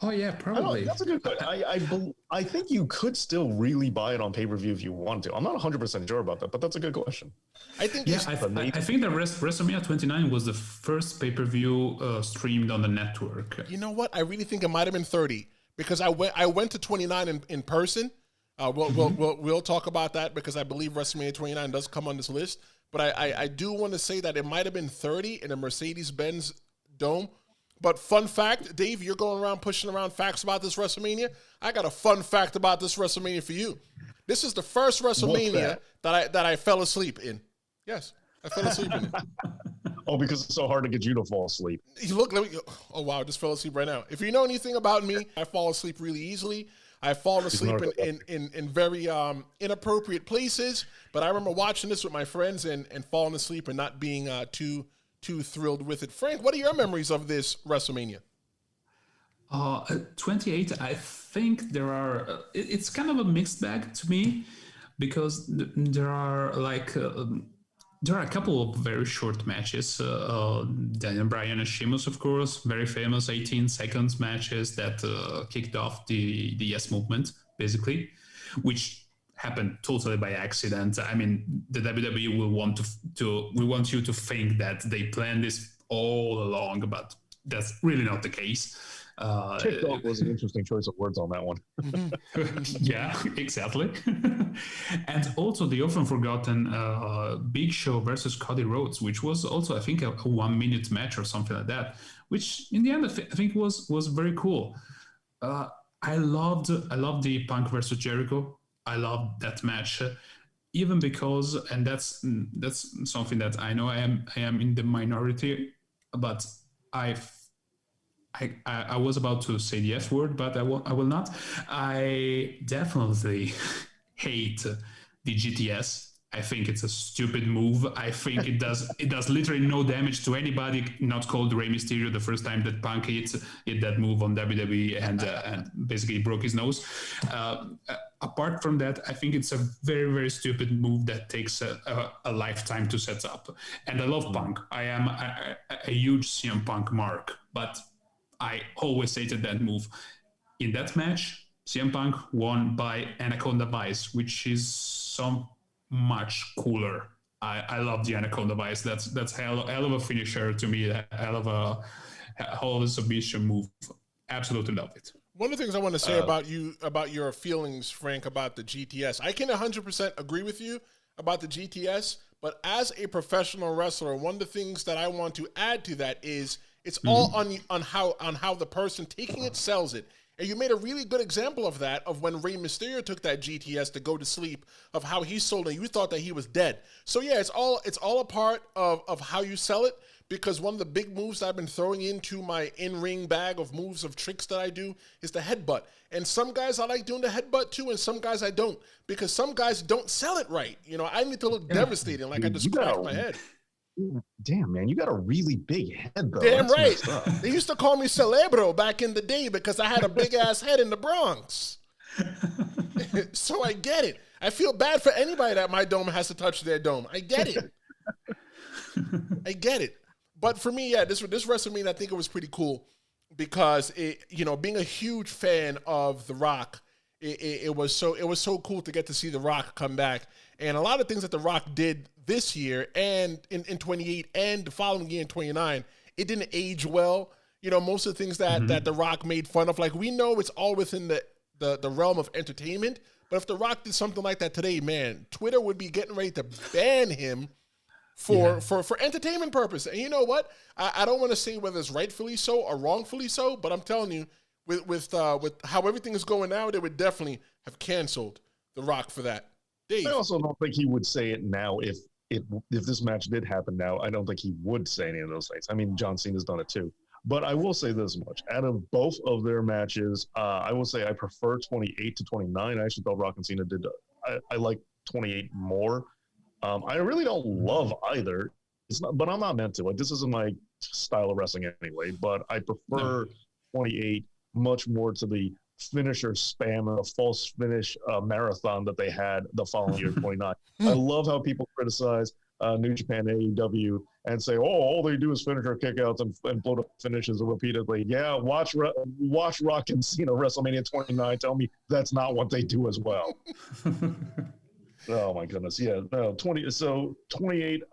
Oh yeah, probably. That's a good question. I think you could still really buy it on pay-per-view if you want to. I'm not 100% sure about that, but that's a good question. I think I think that WrestleMania 29 was the first pay-per-view streamed on the network. You know what? I really think it might have been 30, because I went to 29 in person. We'll talk about that, because I believe WrestleMania 29 does come on this list. But I do want to say that it might have been 30 in a Mercedes-Benz Dome. But fun fact, Dave, you're going around pushing around facts about this WrestleMania. I got a fun fact about this WrestleMania for you. This is the first WrestleMania that I fell asleep in. Yes, I fell asleep in it. Oh, because it's so hard to get you to fall asleep. You look, oh wow, I just fell asleep right now. If you know anything about me, I fall asleep really easily. I've fallen asleep in very inappropriate places. But I remember watching this with my friends and falling asleep and not being too thrilled with it. Frank, what are your memories of this WrestleMania? 28, I think there are... It's kind of a mixed bag to me, because there are a couple of very short matches. Daniel Bryan and Sheamus, of course, very famous 18 seconds matches that kicked off the Yes Movement, basically, which happened totally by accident. I mean, the WWE will want you to think that they planned this all along, but that's really not the case. TikTok was an interesting choice of words on that one. Yeah, exactly. And also the often forgotten Big Show versus Cody Rhodes, which was also, I think, a 1 minute match or something like that, which in the end I think was very cool. I loved the Punk versus Jericho. I loved that match, even because, and that's something that I know I am in the minority, but I was about to say the F word, but I will not. I definitely hate the GTS. I think it's a stupid move. I think it does literally no damage to anybody not called Rey Mysterio the first time that Punk hit that move on WWE and basically broke his nose. Apart from that, I think it's a very, very stupid move that takes a lifetime to set up. And I love Punk. I am a huge CM Punk mark, but I always hated that move. In that match, CM Punk won by Anaconda Vice, which is so much cooler. I love the Anaconda Vice. That's hell of a finisher to me. Hell of a submission move. Absolutely love it. One of the things I want to say about your feelings, Frank, about the GTS, I can 100% agree with you about the GTS, but as a professional wrestler, one of the things that I want to add to that is it's all on how the person taking it sells it. And you made a really good example of that, of when Rey Mysterio took that GTS to go to sleep, of how he sold it. You thought that he was dead. So yeah, it's all a part of how you sell it, because one of the big moves I've been throwing into my in-ring bag of moves, of tricks that I do, is the headbutt. And some guys I like doing the headbutt too, and some guys I don't, because some guys don't sell it right. You know, I need to look devastating, like I just cracked my head. Damn, man, you got a really big head, though. Damn right. They used to call me Celebro back in the day because I had a big-ass head in the Bronx. So I get it. I feel bad for anybody that my dome has to touch their dome. I get it. I get it. But for me, yeah, this WrestleMania, I think it was pretty cool because, being a huge fan of The Rock, it was so cool to get to see The Rock come back. And a lot of things that The Rock did this year and in 28 and the following year in 29, it didn't age well. You know, most of the things that The Rock made fun of, like, we know it's all within the realm of entertainment, but if The Rock did something like that today, man, Twitter would be getting ready to ban him for entertainment purpose. And you know what? I don't want to say whether it's rightfully so or wrongfully so, but I'm telling you, with how everything is going now, they would definitely have canceled The Rock for that. Dave. I also don't think he would say it now. If this match did happen now, I don't think he would say any of those things. I mean, John Cena's done it too. But I will say this much. Out of both of their matches, I will say I prefer 28 to 29. I actually thought Rock and Cena did. I like 28 more. I really don't love either. It's not, but I'm not meant to. Like, this isn't my style of wrestling anyway. But I prefer 28 much more to the finisher spam and a false finish marathon that they had the following year, 29. I love how people criticize New Japan, AEW, and say, all they do is finisher kickouts and blow up finishes repeatedly. Yeah, watch Rock and Cena WrestleMania 29. Tell me that's not what they do as well. Oh my goodness, yeah, no, 20. So 28.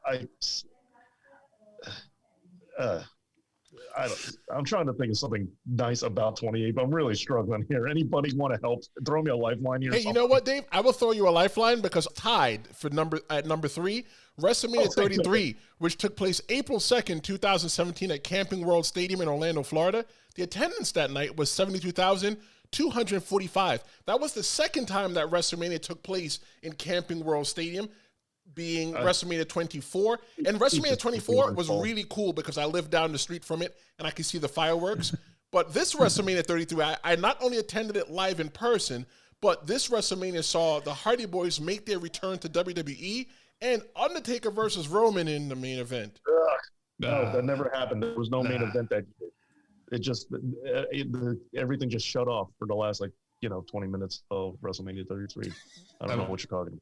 I'm trying to think of something nice about 28, but I'm really struggling here. Anybody want to help? Throw me a lifeline here. Hey, you know what, Dave? I will throw you a lifeline because tied for number 3, WrestleMania 33, which took place April 2nd, 2017 at Camping World Stadium in Orlando, Florida. The attendance that night was 72,245. That was the second time that WrestleMania took place in Camping World Stadium, being WrestleMania 24. And WrestleMania 24 was really cool because I lived down the street from it and I could see the fireworks. But this WrestleMania 33, I not only attended it live in person, but this WrestleMania saw the Hardy Boys make their return to WWE and Undertaker versus Roman in the main event. No, that never happened. There was no main event that year. It just, everything just shut off for the last 20 minutes of WrestleMania 33. I don't know what you're talking about.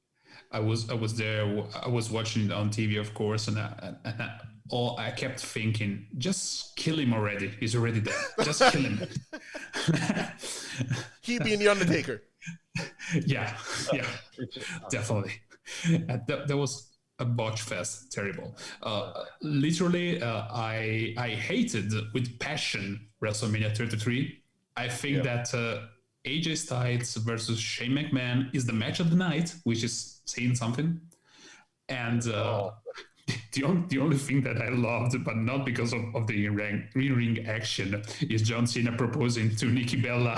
I was there. I was watching it on TV, of course, and I kept thinking, just kill him already. He's already there. Just kill him. He being the Undertaker. Yeah, definitely. That was a botch fest, terrible. Literally, I hated with passion WrestleMania 33. I think that AJ Styles versus Shane McMahon is the match of the night, which is saying something. And the only thing that I loved, but not because of the ring action, is John Cena proposing to Nikki Bella.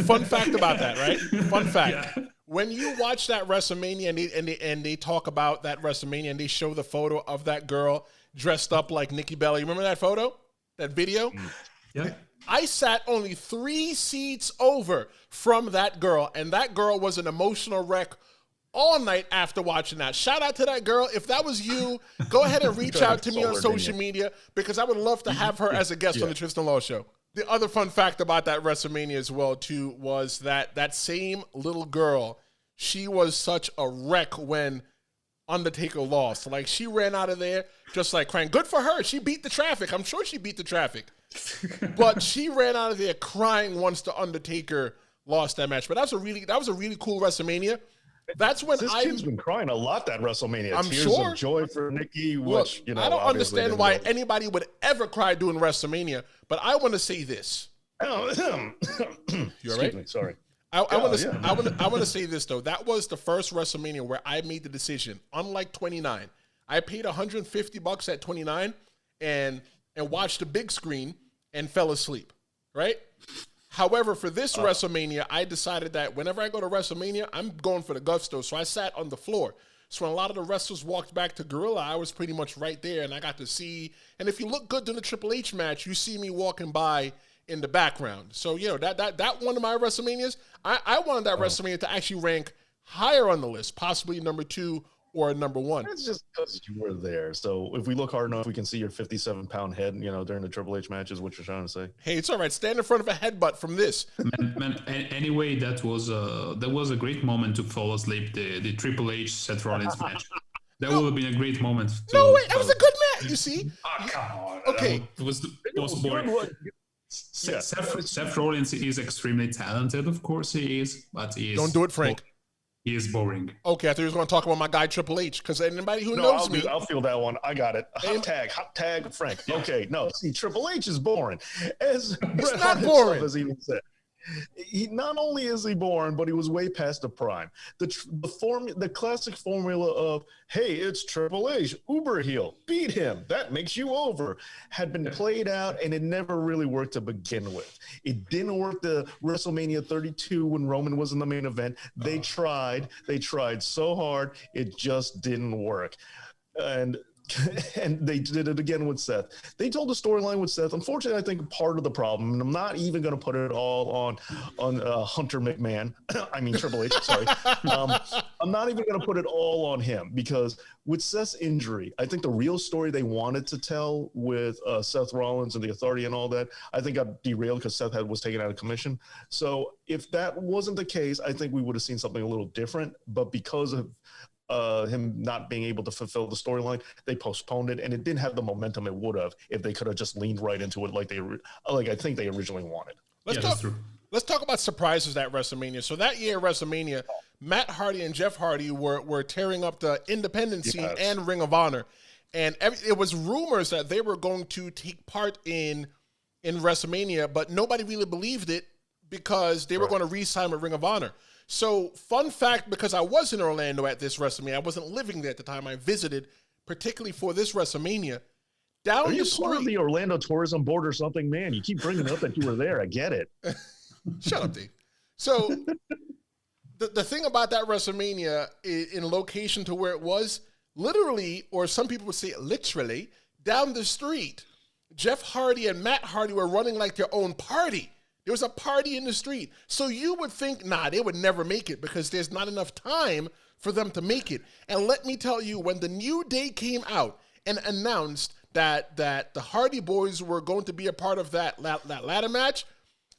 Fun fact about that, right? Fun fact. Yeah. When you watch that WrestleMania and they talk about that WrestleMania and they show the photo of that girl dressed up like Nikki Bella, you remember that photo? That video? Yeah. I sat only 3 seats over from that girl, and that girl was an emotional wreck all night after watching that. Shout out to that girl. If that was you, go ahead and reach out to me on social media, because I would love to have her as a guest on the Tristen Law Show. The other fun fact about that WrestleMania as well, too, was that same little girl, she was such a wreck when Undertaker lost. Like, she ran out of there just like crying. Good for her. She beat the traffic. I'm sure she beat the traffic. But she ran out of there crying once the Undertaker lost that match. But that was a really cool WrestleMania. That's when this kid's been crying a lot that WrestleMania. I'm Tears sure. of joy for Nikki, which, you know, I don't understand why anybody would ever cry doing WrestleMania, but I want to say this. You all right? Me, sorry. I want to say this though. That was the first WrestleMania where I made the decision. Unlike 29, I paid $150 at 29 and watched the big screen and fell asleep. Right. However, for this WrestleMania, I decided that whenever I go to WrestleMania, I'm going for the gusto. So I sat on the floor. So when a lot of the wrestlers walked back to Gorilla, I was pretty much right there, and I got to see. And if you look good during the Triple H match, you see me walking by in the background. So, you know, that one of my WrestleManias, I wanted that WrestleMania to actually rank higher on the list, possibly number 2 or number 1. It's just because you were there. So if we look hard enough, we can see your 57-pound head, you know, during the Triple H matches, what you're trying to say. Hey, it's all right. Stand in front of a headbutt from this. Man, anyway, that was a great moment to fall asleep, the Triple H Seth Rollins match. That would have been a great moment. No, wait, that was a good match, you see? Oh, come on. Okay. It was the most boring. Seth Rollins is extremely talented, of course he is, but he is... Don't do it, Frank. He is boring. Okay, I thought you were going to talk about my guy Triple H, because anybody who knows me... I'll feel that one. I got it. Hot tag, Frank. Okay, no, see, Triple H is boring. It's not boring. Has even said. He not only is he boring, but he was way past the prime. The classic formula of, hey, it's Triple H, uber heel, beat him, that makes you over, had been played out, and it never really worked to begin with. It didn't work the WrestleMania 32 when Roman was in the main event. They tried so hard, it just didn't work. And they did it again with Seth. They told the storyline with Seth. Unfortunately, I think part of the problem, and I'm not even going to put it all on Hunter McMahon. I mean Triple H. Sorry, I'm not even going to put it all on him, because with Seth's injury, I think the real story they wanted to tell with Seth Rollins and the Authority and all that, I think got derailed because Seth was taken out of commission. So if that wasn't the case, I think we would have seen something a little different. But because of him not being able to fulfill the storyline, they postponed it, and it didn't have the momentum it would have if they could have just leaned right into it like I think they originally wanted. Let's talk about surprises at WrestleMania. So that year at WrestleMania, Matt Hardy and Jeff Hardy were tearing up the independent scene and Ring of Honor, and it was rumors that they were going to take part in WrestleMania, but nobody really believed it because they were going to re-sign with Ring of Honor. So, fun fact, because I was in Orlando at this WrestleMania, I wasn't living there at the time. I visited, particularly for this WrestleMania. Are you part of the Orlando Tourism Board or something? Man, you keep bringing up that you were there. I get it. Shut up, Dave. So, the thing about that WrestleMania in location to where it was, literally, or some people would say literally, down the street, Jeff Hardy and Matt Hardy were running like their own party. There was a party in the street. So you would think, they would never make it because there's not enough time for them to make it. And let me tell you, when the New Day came out and announced that the Hardy Boys were going to be a part of that ladder match,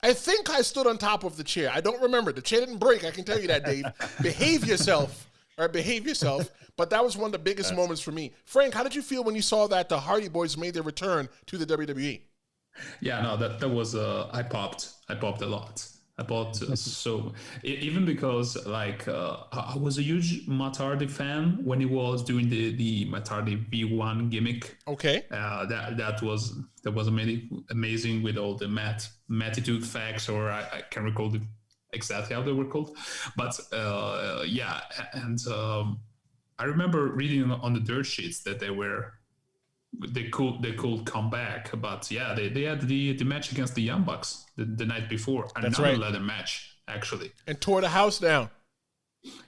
I think I stood on top of the chair. I don't remember. The chair didn't break. I can tell you that, Dave. Behave yourself. But that was one of the biggest moments for me. Frank, how did you feel when you saw that the Hardy Boys made their return to the WWE? Yeah, no, that was I popped a lot. Even because like I was a huge Matardi fan when he was doing the Matardi V1 gimmick. Okay. That was amazing with all the Matitude facts, or I can't recall exactly how they were called, but yeah, and I remember reading on the dirt sheets that they could come back, but yeah, they had the match against the Young Bucks the night before. That's another right. leather match, actually. And tore the house down.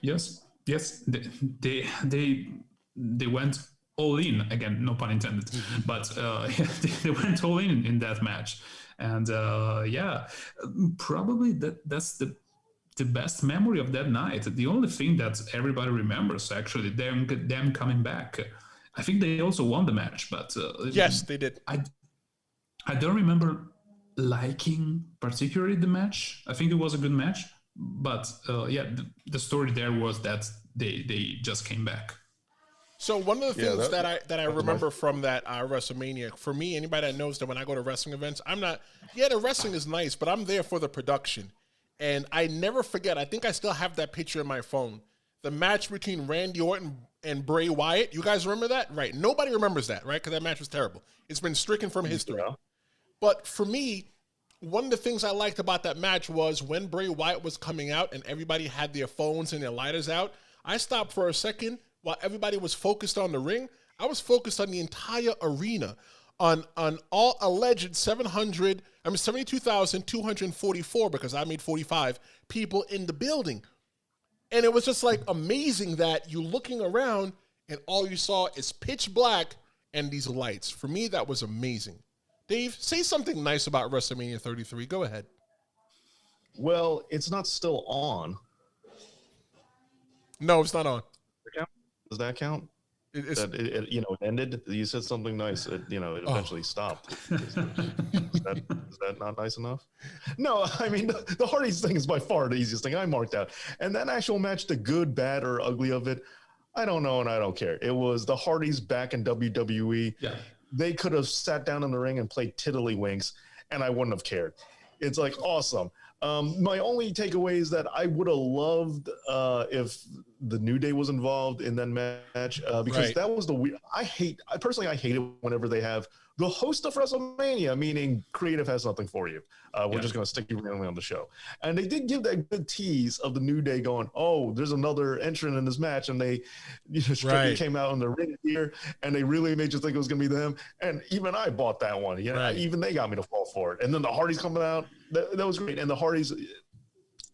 Yes. They went all in again, no pun intended, but they went all in that match, and yeah, probably that's the best memory of that night. The only thing that everybody remembers, actually, them coming back. I think they also won the match, but yes, they did. I don't remember liking particularly the match. I think it was a good match, but yeah, the story there was that they just came back. So one of the things that I remember from that WrestleMania, for me, anybody that knows that when I go to wrestling events, I'm not. Yeah, the wrestling is nice, but I'm there for the production, and I never forget. I think I still have that picture in my phone. The match between Randy Orton and Bray Wyatt. You guys remember that? Right. Nobody remembers that, right? Because that match was terrible. It's been stricken from history. Yeah. But for me, one of the things I liked about that match was when Bray Wyatt was coming out and everybody had their phones and their lighters out, I stopped for a second while everybody was focused on the ring. I was focused on the entire arena, on all alleged 72,244, because I made 45 people in the building. And it was just like amazing that you're looking around and all you saw is pitch black and these lights. For me, that was amazing. Dave, say something nice about WrestleMania 33. Go ahead. Well, it's not still on. No, it's not on. Does that count? It ended. You said something nice. It eventually stopped. Is that not nice enough? No, I mean the Hardys thing is by far the easiest thing I marked out. And that actual match, the good, bad, or ugly of it, I don't know and I don't care. It was the Hardys back in WWE. Yeah. They could have sat down in the ring and played tiddlywinks, and I wouldn't have cared. It's like awesome. My only takeaway is that I would have loved if the New Day was involved in that match because that was the weird. I hate it whenever they have the host of WrestleMania, meaning creative has nothing for you. We're just going to stick you randomly on the show. And they did give that good tease of the New Day going, oh, there's another entrant in this match. And they strictly came out in the ring here and they really made you think it was going to be them. And even I bought that one. Even they got me to fall for it. And then the Hardys coming out, that was great. And the Hardys,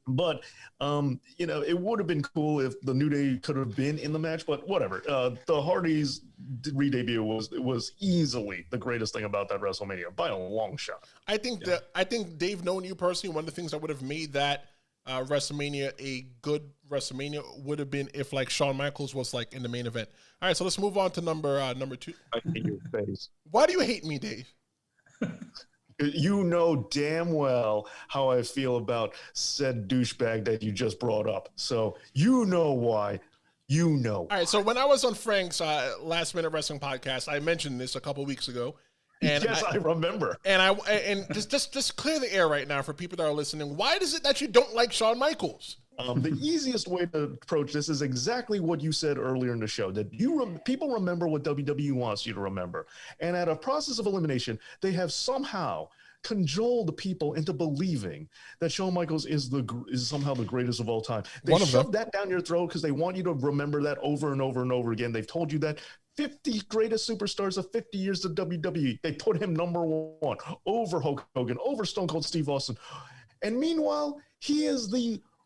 but it would have been cool if the New Day could have been in the match, but whatever. The Hardys re-debut was easily the greatest thing about that WrestleMania by a long shot. I think Dave, knowing you personally, one of the things that would have made that WrestleMania a good WrestleMania would have been if like Shawn Michaels was like in the main event. All right, so let's move on to number 2. I hate your face. Why do you hate me, Dave? You know damn well how I feel about said douchebag that you just brought up. So you know why. You know. All right, so when I was on Frank's Last Minute Wrestling podcast, I mentioned this a couple weeks ago. And yes, I remember. And just clear the air right now for people that are listening. Why is it that you don't like Shawn Michaels? The easiest way to approach this is exactly what you said earlier in the show, that people remember what WWE wants you to remember. And at a process of elimination, they have somehow cajoled the people into believing that Shawn Michaels is somehow the greatest of all time. They shove that down your throat because they want you to remember that over and over and over again. They've told you that 50 greatest superstars of 50 years of WWE. They put him number 1 over Hulk Hogan, over Stone Cold Steve Austin. And meanwhile, he is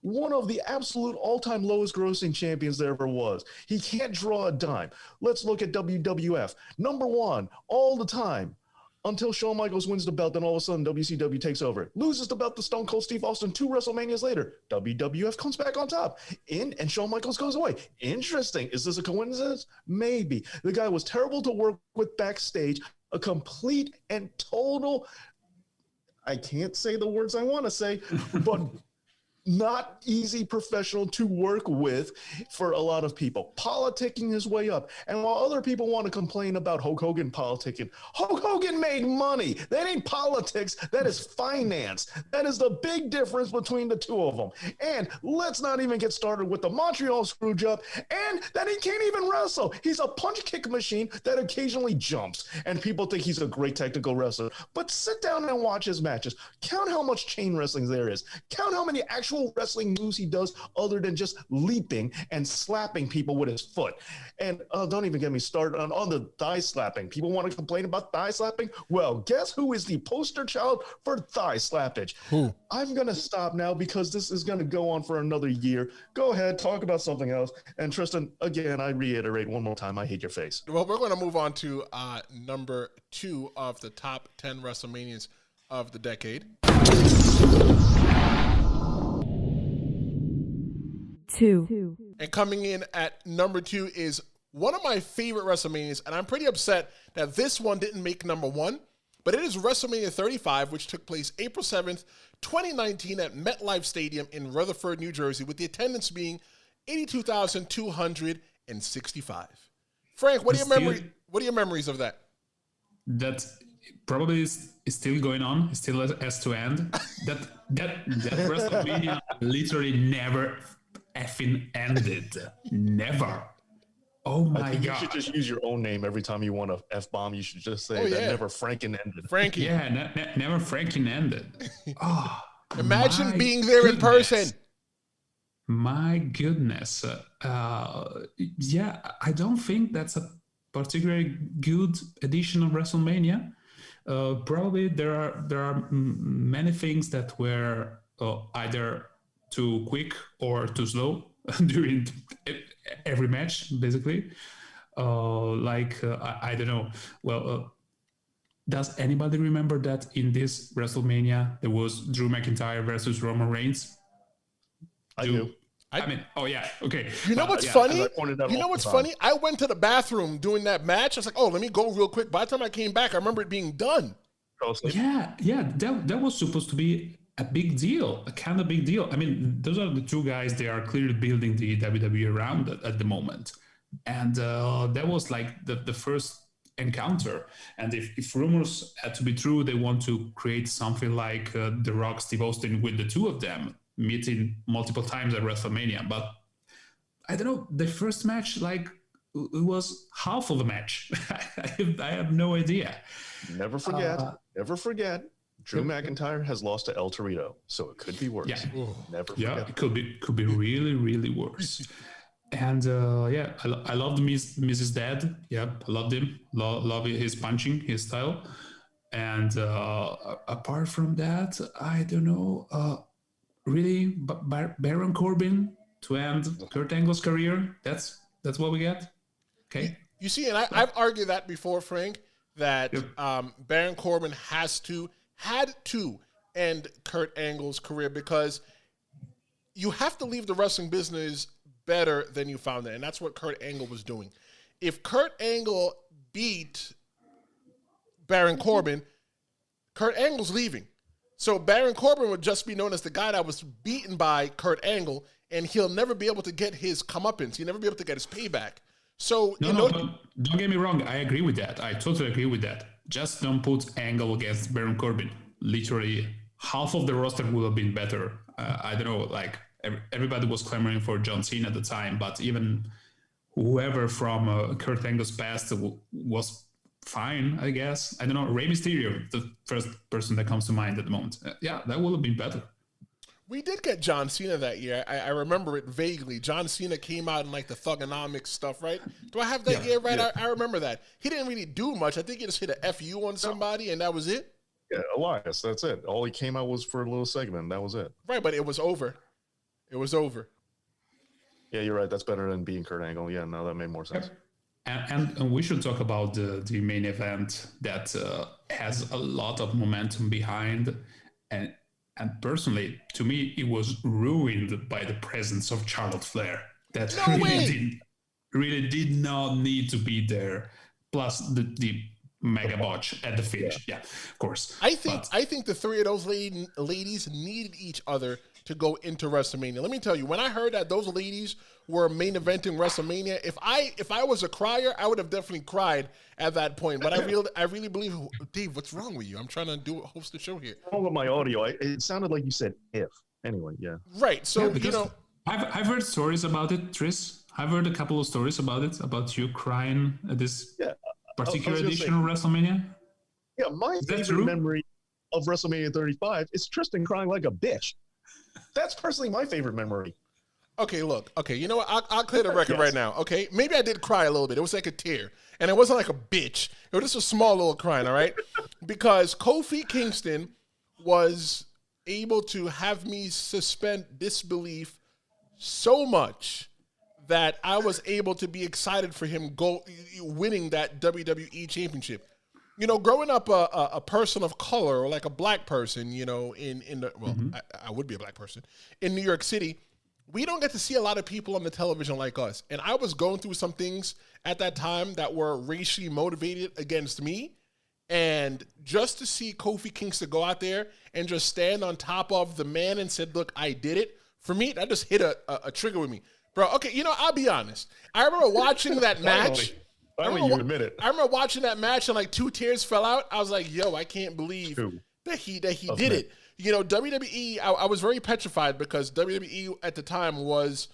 one of the absolute all-time lowest grossing champions there ever was. He can't draw a dime. Let's look at WWF. Number 1 all the time until Shawn Michaels wins the belt, then all of a sudden WCW takes over. Loses the belt to Stone Cold Steve Austin 2 WrestleManias later. WWF comes back on top. And Shawn Michaels goes away. Interesting. Is this a coincidence? Maybe. The guy was terrible to work with backstage, a complete and total, I can't say the words I want to say, but not easy professional to work with for a lot of people, politicking his way up. And while other people want to complain about Hulk Hogan politicking, Hulk Hogan made money. That ain't politics. That is finance. That is the big difference between the two of them. And let's not even get started with the Montreal Screwjob and that he can't even wrestle. He's a punch kick machine that occasionally jumps. And people think he's a great technical wrestler. But sit down and watch his matches. Count how much chain wrestling there is. Count how many actual wrestling moves he does other than just leaping and slapping people with his foot. And don't even get me started on the thigh slapping. People want to complain about thigh slapping. Well, guess who is the poster child for thigh slappage? Who? I'm going to stop now because this is going to go on for another year. Go ahead, talk about something else. And Tristen, again, I reiterate one more time, I hate your face. Well, we're going to move on to number 2 of the top 10 WrestleManias of the decade. 2. And coming in at number 2 is one of my favorite WrestleManias, and I'm pretty upset that this one didn't make number 1, but it is WrestleMania 35, which took place April 7th, 2019 at MetLife Stadium in Rutherford, New Jersey, with the attendance being 82,265. Frank, what are your memories of that? That probably is still going on, still has to end. That WrestleMania literally never effing ended. Never. Oh my God. You should just use your own name every time you want to F-bomb. You should just say that never Franken ended. Frankie. Yeah, never Franken ended. Oh, imagine being there in person. My goodness. Yeah, I don't think that's a particularly good edition of WrestleMania. Probably there are many things that were either too quick or too slow during every match, basically. I don't know. Well, does anybody remember that in this WrestleMania there was Drew McIntyre versus Roman Reigns? I do. I mean, oh yeah, okay. You know what's funny? You know what's funny? I went to the bathroom doing that match. I was like, oh, let me go real quick. By the time I came back, I remember it being done. Yeah, that was supposed to be a big deal, a kind of big deal. I mean, those are the two guys they are clearly building the WWE around at the moment. And that was like the first encounter. And if rumors had to be true, they want to create something like The Rock, Steve Austin with the two of them meeting multiple times at WrestleMania. But I don't know, the first match, like, it was half of the match. I have no idea. Never forget. Drew McIntyre has lost to El Torito, so it could be worse. Yeah. Never forget. Yeah, it could be really, really worse. And I loved Mrs. Dad. Yeah, I loved him. Love his punching, his style. And apart from that, I don't know. Really, Baron Corbin to end Kurt Angle's career. That's what we get. Okay. You see, and I've argued that before, Frank, that Baron Corbin had to end Kurt Angle's career because you have to leave the wrestling business better than you found it, and that's what Kurt Angle was doing. If Kurt Angle beat Baron Corbin, Kurt Angle's leaving. So Baron Corbin would just be known as the guy that was beaten by Kurt Angle, and he'll never be able to get his comeuppance. He'll never be able to get his payback. So don't get me wrong. I agree with that. I totally agree with that. Just don't put Angle against Baron Corbin. Literally, half of the roster would have been better. I don't know. Like everybody was clamoring for John Cena at the time, but even whoever from Kurt Angle's past was fine, I guess. I don't know. Rey Mysterio, the first person that comes to mind at the moment. That would have been better. We did get John Cena that year. I remember it vaguely. John Cena came out in like the Thugonomics stuff, right? Do I have that year right? Yeah. I remember that. He didn't really do much. I think he just hit a FU on somebody, and that was it. Yeah, Elias, that's it. All he came out was for a little segment. That was it. Right, but it was over. It was over. Yeah, you're right. That's better than being Kurt Angle. Yeah, no, that made more sense. And we should talk about the main event that has a lot of momentum behind. And personally, to me, it was ruined by the presence of Charlotte Flair. That really did not need to be there. Plus the mega botch at the finish. Yeah, of course. I think the three of those ladies needed each other to go into WrestleMania. Let me tell you, when I heard that those ladies were main eventing WrestleMania, if I was a crier, I would have definitely cried at that point. But I really believe, Dave, what's wrong with you? I'm trying to host the show here. Wrong with my audio. It sounded like you said if. Anyway, yeah. Right. So I've heard stories about it, Tris. I've heard a couple of stories about it, about you crying at this particular edition of WrestleMania. Yeah, my favorite memory of WrestleMania 35 is Tristen crying like a bitch. That's personally my favorite memory. Okay, look. Okay, you know what? I'll clear the record right now. Okay, maybe I did cry a little bit. It was like a tear, and it wasn't like a bitch. It was just a small little crying. All right, because Kofi Kingston was able to have me suspend disbelief so much that I was able to be excited for him winning that WWE championship. You know, growing up a person of color, or like a black person, you know, I would be a black person in New York City, we don't get to see a lot of people on the television like us. And I was going through some things at that time that were racially motivated against me. And just to see Kofi Kingston go out there and just stand on top of the man and said, look, I did it. For me, that just hit a trigger with me. Bro, okay, you know, I'll be honest. I remember watching that match. Finally, you admit it. I remember watching that match and like 2 tears fell out. I was like, yo, I can't believe that he did it. You know, WWE, I was very petrified because WWE at the time was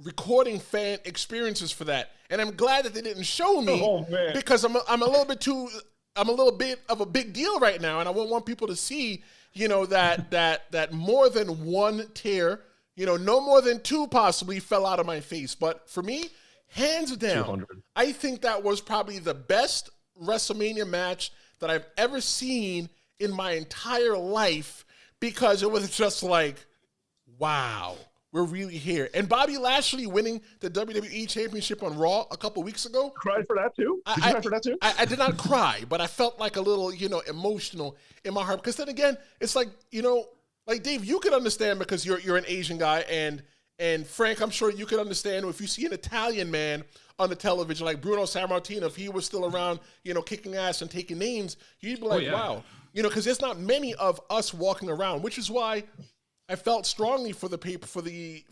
recording fan experiences for that. And I'm glad that they didn't show me because I'm a little bit of a big deal right now. And I want people to see, you know, that more than 1 tear, you know, no more than 2 possibly fell out of my face. But for me, hands down, 200. I think that was probably the best WrestleMania match that I've ever seen in my entire life because it was just like, wow, we're really here. And Bobby Lashley winning the WWE Championship on Raw a couple weeks ago. Cried for that too? Did you cry for that too? I did not cry, but I felt like a little, you know, emotional in my heart. Because then again, it's like, you know, like Dave, you could understand because you're an Asian guy, and Frank, I'm sure you could understand if you see an Italian man on the television like Bruno Sammartino, if he was still around, you know, kicking ass and taking names, you'd be like, wow. You know, because there's not many of us walking around, which is why I felt strongly for the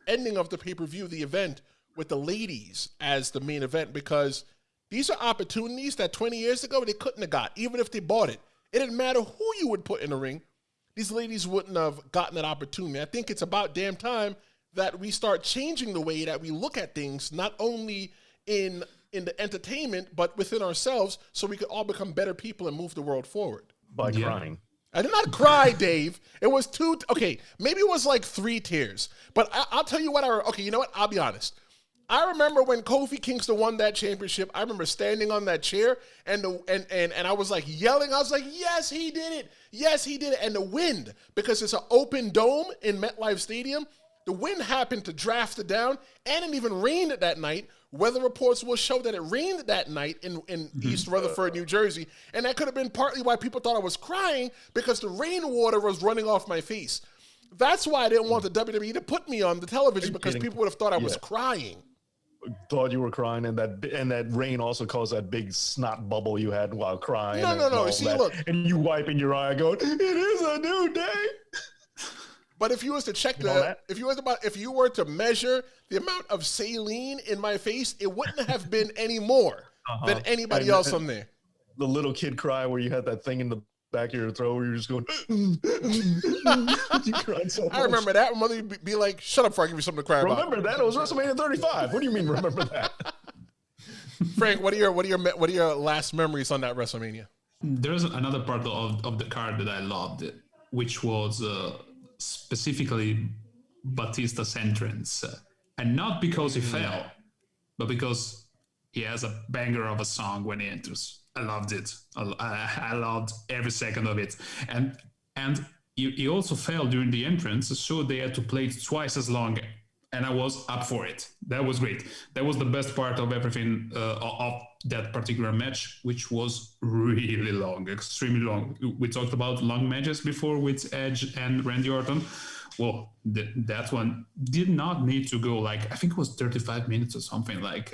ending of the pay-per-view, the event with the ladies as the main event, because these are opportunities that 20 years ago they couldn't have got, even if they bought it. It didn't matter who you would put in the ring. These ladies wouldn't have gotten that opportunity. I think it's about damn time that we start changing the way that we look at things, not only in the entertainment, but within ourselves, so we could all become better people and move the world forward. By crying. I did not cry, Dave. It was 2, okay, maybe it was like 3 tears. But I'll tell you what, okay, you know what? I'll be honest. I remember when Kofi Kingston won that championship, I remember standing on that chair and I was like yelling. I was like, yes, he did it. Yes, he did it. And the wind, because it's an open dome in MetLife Stadium, the wind happened to draft it down, and it even rained that night. Weather reports will show that it rained that night in East Rutherford, New Jersey. And that could have been partly why people thought I was crying, because the rainwater was running off my face. That's why I didn't want the WWE to put me on the television, because people would have thought I was crying. Thought you were crying, and that rain also caused that big snot bubble you had while crying. No. See, look. And you wiping your eye going, it is a new day. But if you was to check if you were to measure the amount of saline in my face, it wouldn't have been any more than anybody else on there. The little kid cry where you had that thing in the back of your throat where you're just going, you cried so much. I remember that. My mother would be like, shut up before I give you something to cry about. Remember that? It was WrestleMania 35. What do you mean remember that? Frank, what are your last memories on that WrestleMania? There's another part of the card that I loved, which was specifically Batista's entrance. And not because he fell, but because he has a banger of a song when he enters. I loved it. I loved every second of it. And he also fell during the entrance, so they had to play it twice as long. And I was up for it. That was great. That was the best part of everything of that particular match, which was really long, extremely long. We talked about long matches before with Edge and Randy Orton. Well, that one did not need to go like, I think it was 35 minutes or something like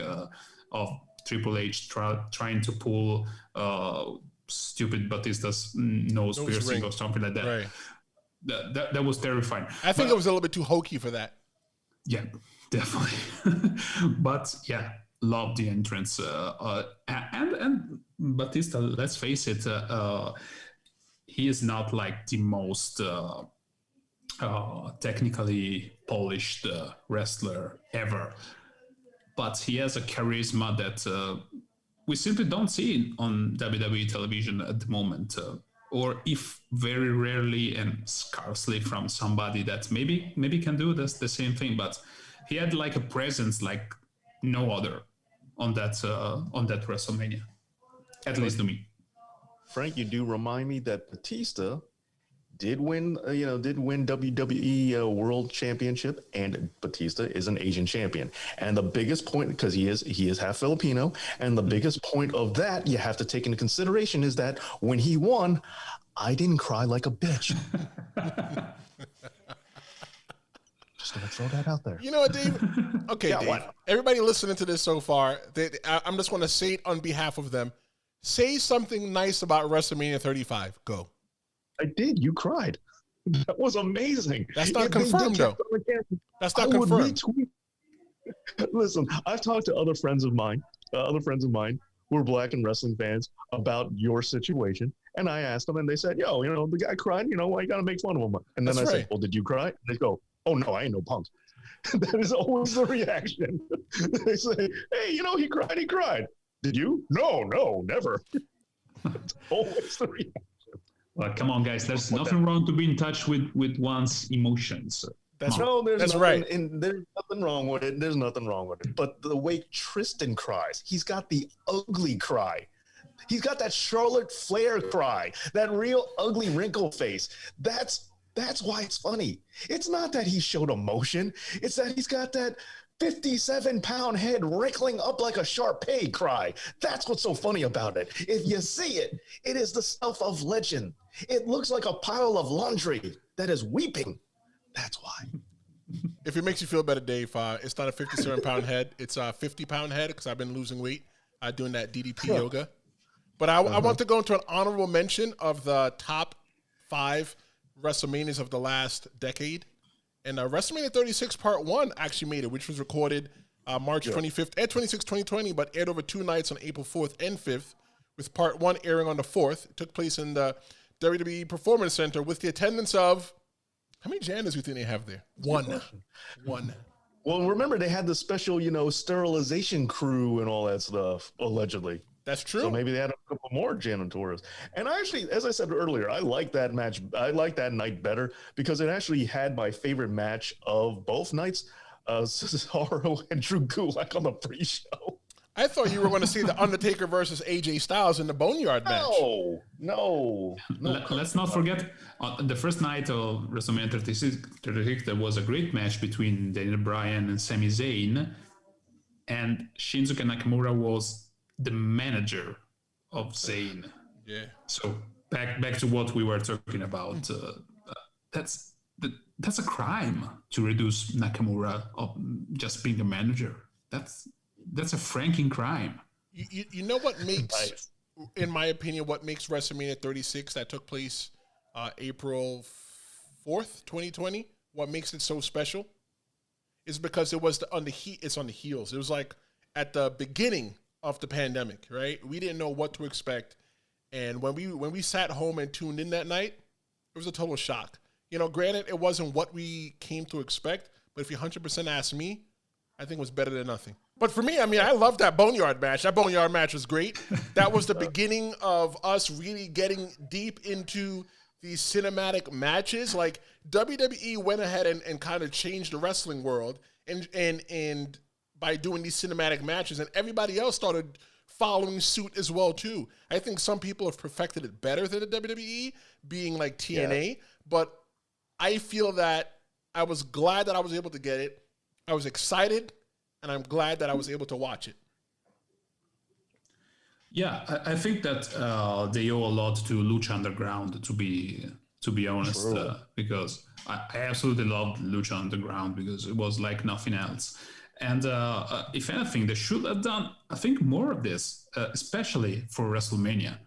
of Triple H trying to pull stupid Batista's nose piercing or something like that. Right. That was terrifying. I think it was a little bit too hokey for that. Yeah, definitely. But yeah, love the entrance. And Batista, let's face it, he is not like the most technically polished wrestler ever. But he has a charisma that we simply don't see on WWE television at the moment. Or if very rarely and scarcely from somebody that maybe can do this the same thing, but he had like a presence like no other on that WrestleMania, at least to me. Frank, you do remind me that Batista did win WWE World Championship, and Batista is an Asian champion. And the biggest point, because he is half Filipino, and the biggest point of that you have to take into consideration is that when he won, I didn't cry like a bitch. Just gonna throw that out there. You know what, Dave? Okay, Dave. What? Everybody listening to this so far, I'm just going to say it on behalf of them. Say something nice about WrestleMania 35. Go. I did. You cried. That was amazing. That's not confirmed, though. That's not confirmed. Listen, I've talked to other friends of mine who are black and wrestling fans about your situation. And I asked them, and they said, yo, the guy cried, why you got to make fun of him? And then said, well, did you cry? And they go, oh, no, I ain't no punk. That is always the reaction. They say, hey, he cried. Did you? No, never. That's always the reaction. Well, come on, guys. There's nothing wrong to be in touch with one's emotions. That's right. And there's nothing wrong with it. There's nothing wrong with it. But the way Tristen cries, he's got the ugly cry. He's got that Charlotte Flair cry, that real ugly wrinkle face. That's why it's funny. It's not that he showed emotion. It's that he's got that 57-pound head wrinkling up like a Shar-Pei cry. That's what's so funny about it. If you see it, it is the stuff of legend. It looks like a pile of laundry that is weeping. That's why. If it makes you feel better, Dave, it's not a 57-pound head. It's a 50-pound head because I've been losing weight doing that DDP yoga. But I want to go into an honorable mention of the top 5 WrestleManias of the last decade. And WrestleMania 36 Part 1 actually made it, which was recorded March 25th and 26th, 2020, but aired over 2 nights on April 4th and 5th, with Part 1 airing on the 4th. It took place in the WWE Performance Center with the attendance of, how many janitors do you think they have there? One. Well, remember, they had the special, sterilization crew and all that stuff, allegedly. That's true. So maybe they had a couple more janitors. And actually, as I said earlier, I like that match. I like that night better because it actually had my favorite match of both nights, Cesaro and Drew Gulak on the pre-show. I thought you were going to see The Undertaker versus AJ Styles in the Boneyard match. No. Let's not forget, the first night of WrestleMania 36, there was a great match between Daniel Bryan and Sami Zayn. And Shinsuke Nakamura was the manager of Zayn. Yeah. So back to what we were talking about. That's a crime to reduce Nakamura of just being a manager. That's a franking crime. You know what makes, in my opinion, what makes WrestleMania 36 that took place April 4th, 2020, what makes it so special is because it was it's on the heels. It was like at the beginning of the pandemic, right? We didn't know what to expect. And when we sat home and tuned in that night, it was a total shock. Granted, it wasn't what we came to expect, but if you 100% ask me, I think it was better than nothing. But for me, I loved that Boneyard match. That Boneyard match was great. That was the beginning of us really getting deep into these cinematic matches. Like, WWE went ahead and kind of changed the wrestling world and by doing these cinematic matches, and everybody else started following suit as well too. I think some people have perfected it better than the WWE, being like TNA, but I feel that I was glad that I was able to get it. I was excited, and I'm glad that I was able to watch it. Yeah, I think that they owe a lot to Lucha Underground, to be honest, because I absolutely loved Lucha Underground because it was like nothing else. And if anything, they should have done, I think, more of this, especially for WrestleMania,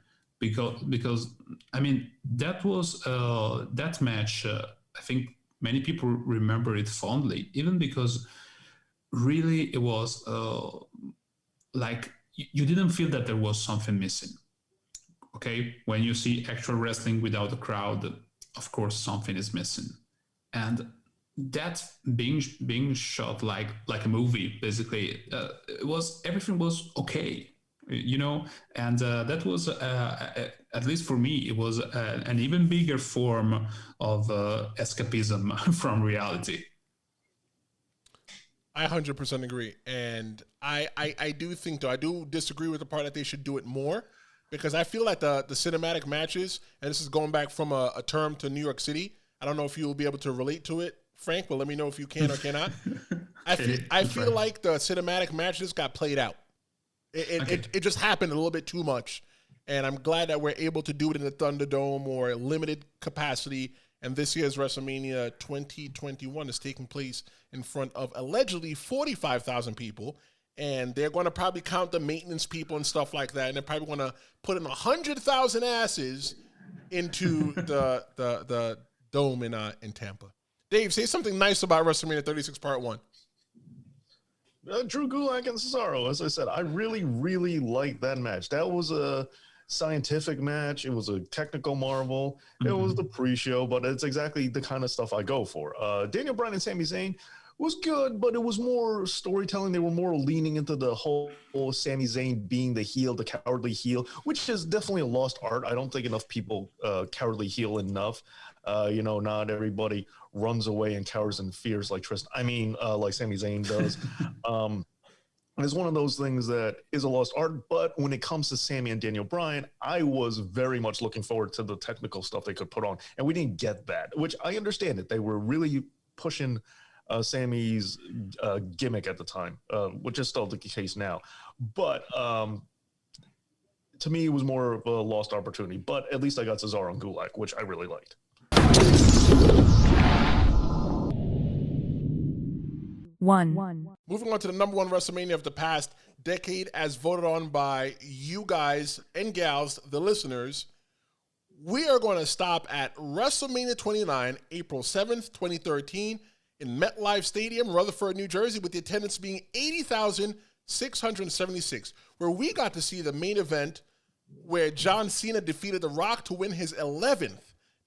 because I mean that was that match. I think many people remember it fondly, even because really it was like you didn't feel that there was something missing. Okay, when you see actual wrestling without a crowd, of course something is missing, and that being shot like a movie, basically, it was everything was okay, you know, and that was at least for me, it was an even bigger form of escapism from reality. I 100% agree. And I do think, though, I do disagree with the part that they should do it more, because I feel like the cinematic matches, and this is going back from a term to New York City. I don't know if you will be able to relate to it, Frank, but let me know if you can or cannot. I feel like the cinematic matches got played out. It just happened a little bit too much. And I'm glad that we're able to do it in the Thunderdome or a limited capacity. And this year's WrestleMania 2021 is taking place in front of allegedly 45,000 people. And they're going to probably count the maintenance people and stuff like that. And they're probably going to put in 100,000 asses into the dome in Tampa. Dave, say something nice about WrestleMania 36 Part 1. Drew Gulak and Cesaro, as I said, I really, really liked that match. That was a scientific match. It was a technical marvel. Mm-hmm. It was the pre-show, but it's exactly the kind of stuff I go for. Daniel Bryan and Sami Zayn was good, but it was more storytelling. They were more leaning into the whole Sami Zayn being the heel, the cowardly heel, which is definitely a lost art. I don't think enough people cowardly heel enough. Not everybody runs away and cowers in fears like Tristen. Like Sami Zayn does. It's one of those things that is a lost art. But when it comes to Sami and Daniel Bryan, I was very much looking forward to the technical stuff they could put on, and we didn't get that. Which I understand it. They were really pushing Sami's gimmick at the time, which is still the case now. But to me, it was more of a lost opportunity. But at least I got Cesaro and Gulak, which I really liked. Moving on to the number one WrestleMania of the past decade, as voted on by you guys and gals, the listeners, we are going to stop at WrestleMania 29, April 7th, 2013, in MetLife Stadium, Rutherford, New Jersey, with the attendance being 80,676, where we got to see the main event where John Cena defeated The Rock to win his 11th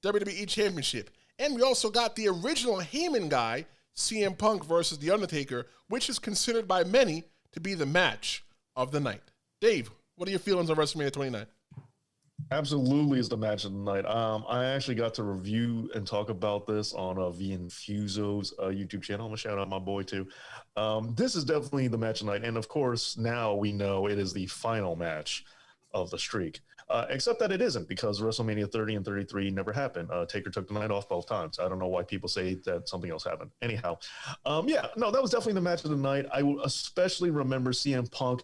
WWE Championship. And we also got the original Heyman guy, CM Punk versus The Undertaker, which is considered by many to be the match of the night. Dave, what are your feelings on WrestleMania 29? Absolutely is the match of the night. I actually got to review and talk about this on V Infuso's YouTube channel. I'm going to shout out my boy, too. This is definitely the match of the night. And, of course, now we know it is the final match of the streak. Except that it isn't, because WrestleMania 30 and 33 never happened. Taker took the night off both times. I don't know why people say that something else happened. Anyhow, that was definitely the match of the night. I will especially remember CM Punk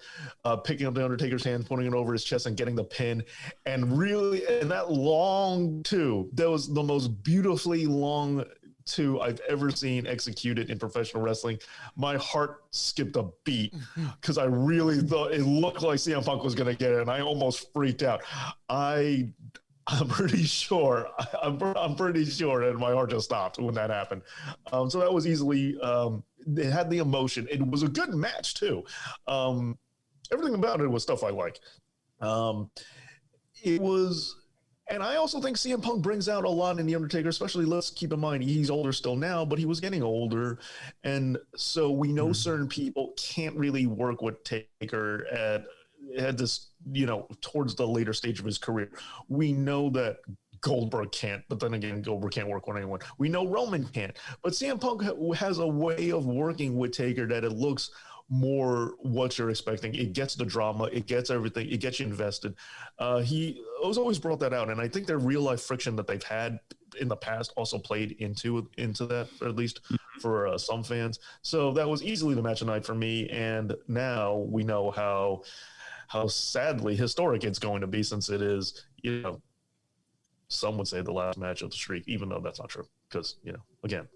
picking up the Undertaker's hand, putting it over his chest, and getting the pin. And really, and that long two, that was the most beautifully long two I've ever seen executed in professional wrestling. My heart skipped a beat because I really thought it looked like CM Punk was going to get it, and I almost freaked out. I'm pretty sure that my heart just stopped when that happened. So that was easily, it had the emotion. It was a good match too. Everything about it was stuff I like. It was. And I also think CM Punk brings out a lot in The Undertaker, especially, let's keep in mind, he's older still now, but he was getting older. And so we know certain people can't really work with Taker at this, towards the later stage of his career. We know that Goldberg can't, but then again, Goldberg can't work with anyone. We know Roman can't, but CM Punk has a way of working with Taker that it looks more what you're expecting. It gets the drama, it gets everything, it gets you invested. He has always brought that out, and I think their real life friction that they've had in the past also played into that, or at least for some fans. So that was easily the match of the night for me, and now we know how sadly historic it's going to be, since it is, some would say the last match of the streak, even though that's not true, because again,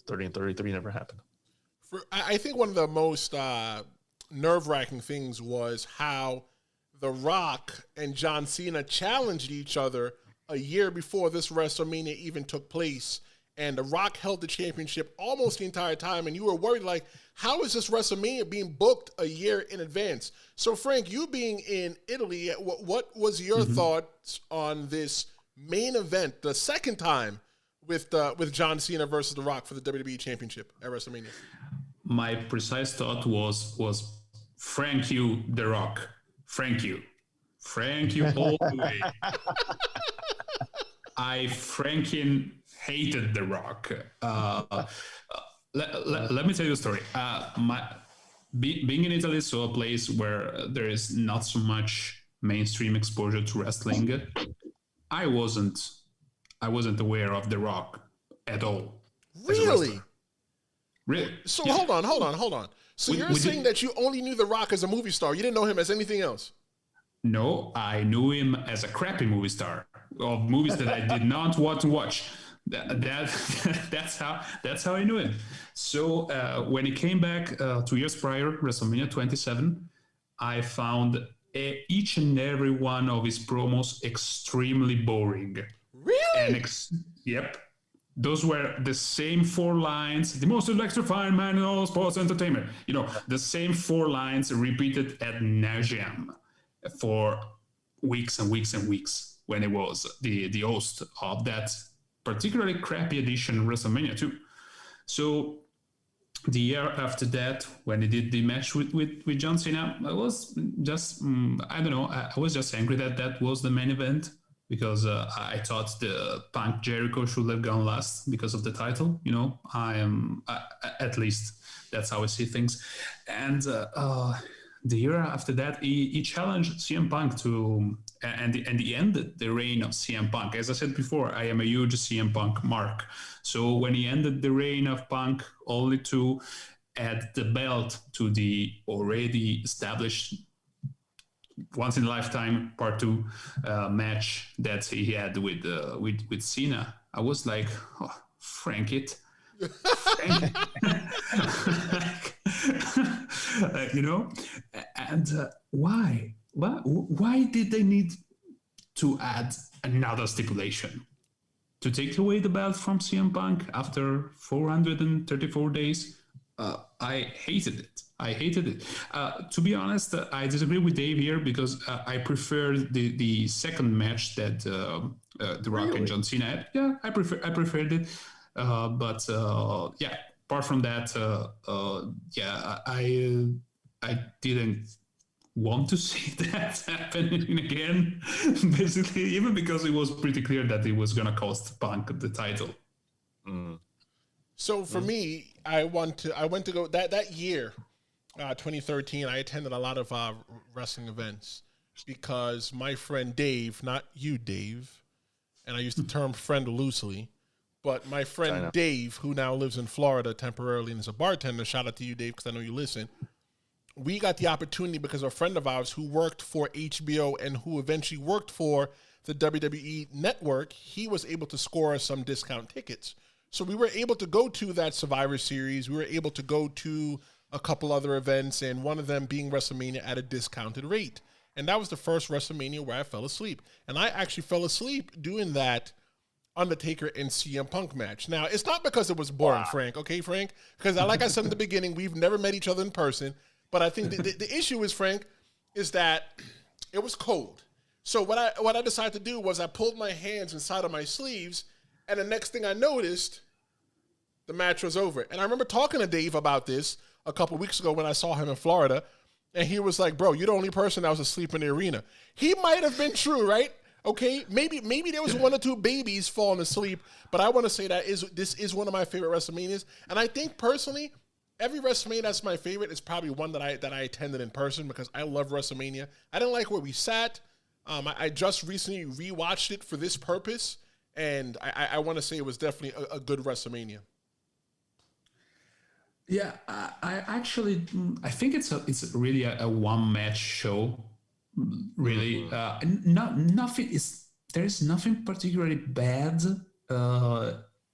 30 and 33 never happened. I think one of the most nerve-wracking things was how The Rock and John Cena challenged each other a year before this WrestleMania even took place. And The Rock held the championship almost the entire time. And you were worried, like, how is this WrestleMania being booked a year in advance? So, Frank, you being in Italy, what was your thoughts on this main event, the second time with John Cena versus The Rock for the WWE Championship at WrestleMania? My precise thought was Frank you, The Rock. Frank you all the way. I franking hated The Rock. Let me tell you a story. Being in Italy, so a place where there is not so much mainstream exposure to wrestling, I wasn't aware of The Rock at all. Really? Really? So Yeah. hold on. So you're saying that you only knew The Rock as a movie star. You didn't know him as anything else? No, I knew him as a crappy movie star of movies that I did not want to watch. That's how I knew him. So when he came back 2 years prior, WrestleMania 27, I found each and every one of his promos extremely boring. Really? And yep. Those were the same 4 lines, the most electrifying man in all sports entertainment. You know, the same 4 lines repeated ad nauseam for weeks and weeks and weeks when he was the host of that particularly crappy edition of WrestleMania 2. So the year after that, when he did the match with John Cena, I was just, I don't know, I was just angry that was the main event. Because I thought the Punk Jericho should have gone last because of the title. You know, at least that's how I see things. And the year after that, he challenged CM Punk to, and he ended the reign of CM Punk. As I said before, I am a huge CM Punk mark. So when he ended the reign of Punk, only to add the belt to the already established once in a lifetime part 2 match that he had with Cena, I was like, oh, Frank it. You know, and why did they need to add another stipulation to take away the belt from CM Punk after 434 days? I hated it. To be honest, I disagree with Dave here because I prefer the second match that The Rock and John Cena had. Yeah, I preferred it. But apart from that, I didn't want to see that happening again. Basically, even because it was pretty clear that it was gonna cost Punk the title. So for me, I went to go that year, 2013. I attended a lot of wrestling events because my friend Dave, not you, Dave, and I use the term friend loosely, but my friend Dave, who now lives in Florida temporarily and is a bartender. Shout out to you, Dave, because I know you listen. We got the opportunity because a friend of ours who worked for HBO and who eventually worked for the WWE Network, he was able to score us some discount tickets. So we were able to go to that Survivor Series. We were able to go to a couple other events, and one of them being WrestleMania at a discounted rate. And that was the first WrestleMania where I fell asleep. And I actually fell asleep doing that Undertaker and CM Punk match. Now, it's not because it was boring, Frank, okay, Frank? Because like I said in the beginning, we've never met each other in person. But I think the issue is, Frank, is that it was cold. So what I decided to do was I pulled my hands inside of my sleeves, and the next thing I noticed, the match was over. And I remember talking to Dave about this a couple weeks ago when I saw him in Florida, and he was like, bro, you're the only person that was asleep in the arena. He might have been true, right? Okay, maybe there was 1 or 2 babies falling asleep, but I want to say that this is one of my favorite WrestleManias. And I think personally, every WrestleMania that's my favorite is probably one that I attended in person because I love WrestleMania. I didn't like where we sat. I just recently rewatched it for this purpose, and I want to say it was definitely a good WrestleMania. Yeah, I think it's really a one match show. Really, there is nothing particularly bad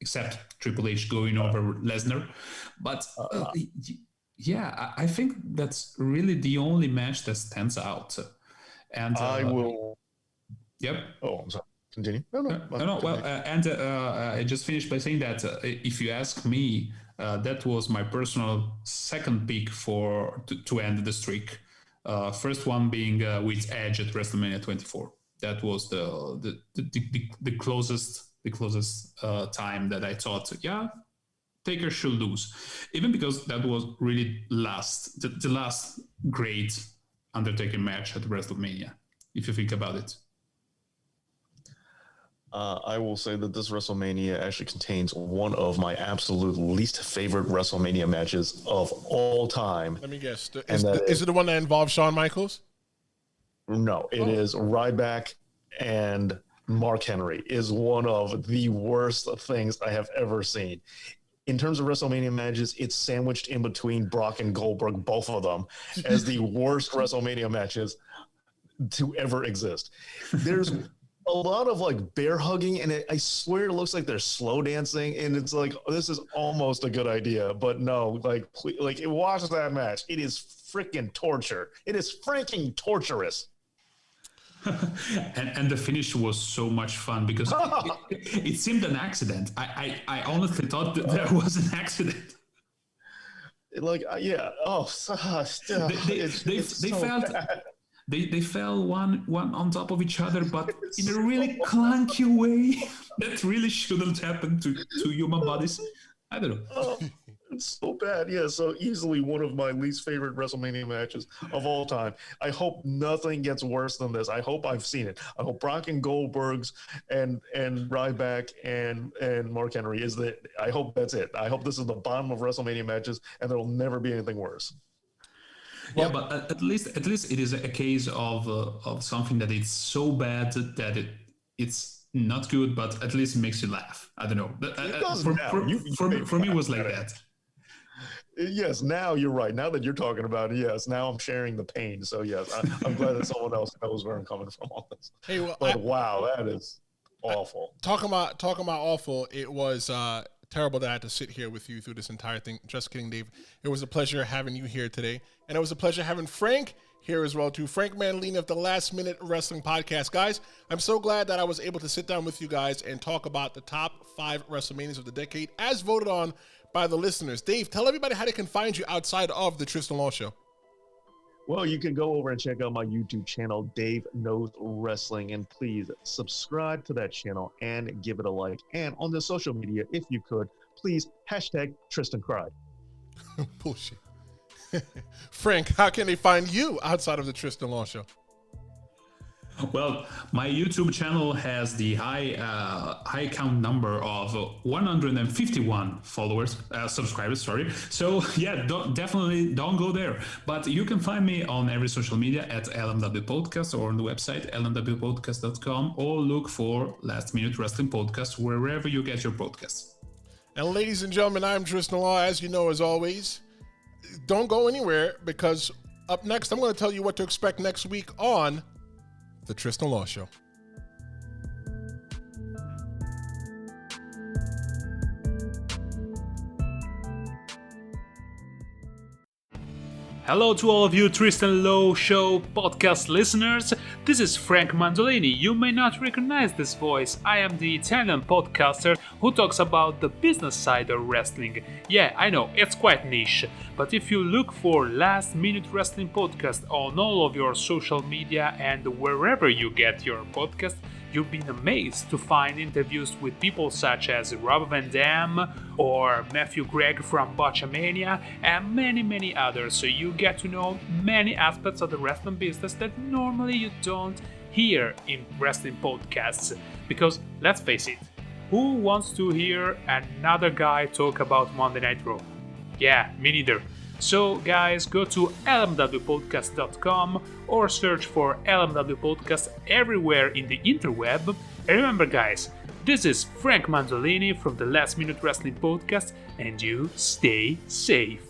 except Triple H going over Lesnar, but I think that's really the only match that stands out. And I will. Yep. Oh, I'm sorry. Continue. No. Well, I just finished by saying that if you ask me, that was my personal second pick to end the streak. First one being with Edge at WrestleMania 24. That was the closest time that I thought, yeah, Taker should lose, even because that was really the last great Undertaker match at WrestleMania, if you think about it. I will say that this WrestleMania actually contains one of my absolute least favorite WrestleMania matches of all time. Let me guess. Is it the one that involves Shawn Michaels? No, it is Ryback and Mark Henry is one of the worst things I have ever seen. In terms of WrestleMania matches, it's sandwiched in between Brock and Goldberg, both of them, as the worst WrestleMania matches to ever exist. There's a lot of like bear hugging, and I swear it looks like they're slow dancing, and it's like, this is almost a good idea, but no, watch that match. It is freaking torture. It is freaking torturous. and the finish was so much fun because it seemed an accident. I honestly thought that there was an accident. Yeah. Oh, they fell one on top of each other, but in a really clunky way that really shouldn't happen to human bodies. I don't know. Oh, it's so bad. Yeah, so easily one of my least favorite WrestleMania matches of all time. I hope nothing gets worse than this. I hope I've seen it. I hope Brock and Goldberg's and Ryback and Mark Henry is that. I hope that's it. I hope this is the bottom of WrestleMania matches, and there will never be anything worse. Yeah, but at least it is a case of something that it's so bad that it's not good, but at least it makes you laugh. I don't know. For me, it was like that. Yes, now you're right. Now that you're talking about it, yes, now I'm sharing the pain. So yes, I'm glad that someone else knows where I'm coming from on this. Hey, well, wow, that is awful. Talking about awful, it was terrible that I had to sit here with you through this entire thing. Just kidding, Dave. It was a pleasure having you here today, and it was a pleasure having Frank here as well too. Frank Mandolini of the Last Minute Wrestling Podcast. Guys, I'm so glad that I was able to sit down with you guys and talk about the top 5 WrestleManias of the decade as voted on by the listeners. Dave, tell everybody how they can find you outside of the Tristen Law Show. Well, you can go over and check out my YouTube channel, Dave Knows Wrestling, and please subscribe to that channel and give it a like. And on the social media, if you could, please hashtag Tristen Cried. Bullshit. Frank, how can they find you outside of the Tristen Law Show? Well, my YouTube channel has the high count number of 151 subscribers. Sorry. So yeah, definitely don't go there. But you can find me on every social media at LMW Podcast or on the website lmwpodcast.com, or look for Last Minute Wrestling Podcast wherever you get your podcasts. And ladies and gentlemen, I'm Tristen Law. As you know, as always, don't go anywhere, because up next, I'm going to tell you what to expect next week on The Tristen Law Show. Hello to all of you Tristen Law Show podcast listeners. This is Frank Mandolini. You may not recognize this voice. I am the Italian podcaster who talks about the business side of wrestling. Yeah, I know, it's quite niche. But if you look for Last Minute Wrestling Podcast on all of your social media and wherever you get your podcast, you'll be amazed to find interviews with people such as Rob Van Dam or Matthew Gregg from Botchamania and many others, so you get to know many aspects of the wrestling business that normally you don't hear in wrestling podcasts. Because let's face it, who wants to hear another guy talk about Monday Night Raw? Yeah, me neither. So guys, go to lmwpodcast.com or search for LMW Podcast everywhere in the interweb. And remember guys, this is Frank Mandolini from the Last Minute Wrestling Podcast, and you stay safe.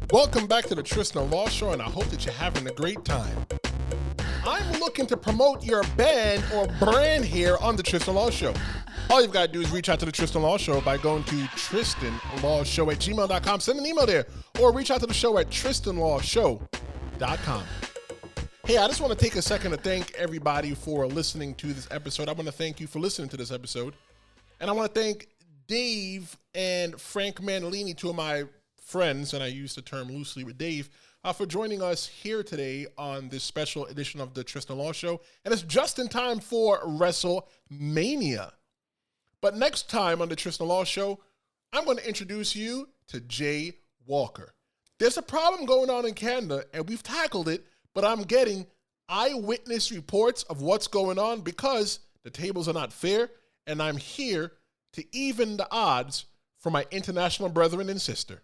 Welcome back to the Tristen Law Show, and I hope that you're having a great time. I'm looking to promote your band or brand here on the Tristen Law Show. All you've got to do is reach out to the Tristen Law Show by going to tristenlawshow@gmail.com. Send an email there, or reach out to the show at tristenlawshow.com. Hey, I just want to take a second to thank everybody for listening to this episode. I want to thank you for listening to this episode. And I want to thank Dave and Frank Mandolini, two of my friends, and I use the term loosely with Dave, for joining us here today on this special edition of the Tristen Law Show. And it's just in time for WrestleMania. But next time on the Tristen Law Show, I'm going to introduce you to Jay Walker. There's a problem going on in Canada, and we've tackled it, but I'm getting eyewitness reports of what's going on because the tables are not fair, and I'm here to even the odds for my international brethren and sister.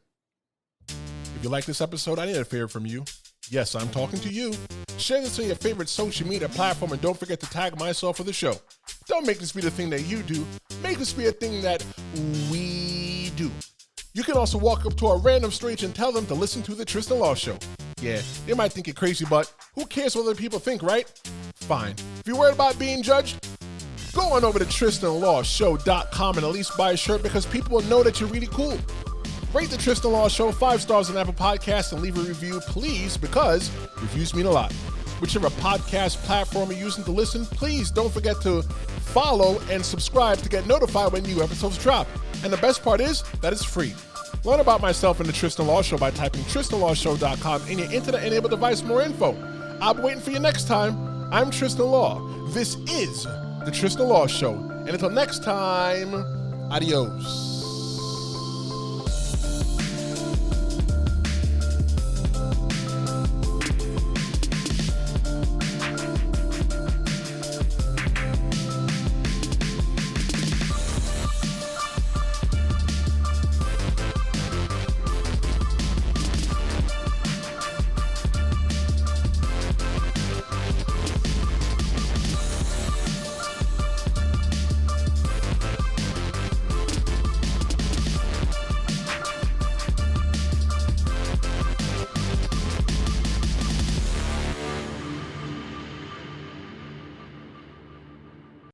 If you like this episode, I need a favor from you. Yes, I'm talking to you. Share this on your favorite social media platform, and don't forget to tag myself for the show. Don't make this be the thing that you do. Make this be a thing that we do. You can also walk up to a random stranger and tell them to listen to the Tristen Law Show. Yeah, they might think you're crazy, but who cares what other people think, right? Fine. If you're worried about being judged, go on over to tristenlawshow.com and at least buy a shirt because people will know that you're really cool. Rate the Tristen Law Show 5 stars on Apple Podcasts and leave a review, please, because reviews mean a lot. Whichever podcast platform you're using to listen, please don't forget to follow and subscribe to get notified when new episodes drop. And the best part is that it's free. Learn about myself and the Tristen Law Show by typing tristenlawshow.com in your internet-enabled device for more info. I'll be waiting for you next time. I'm Tristen Law. This is the Tristen Law Show. And until next time, adios.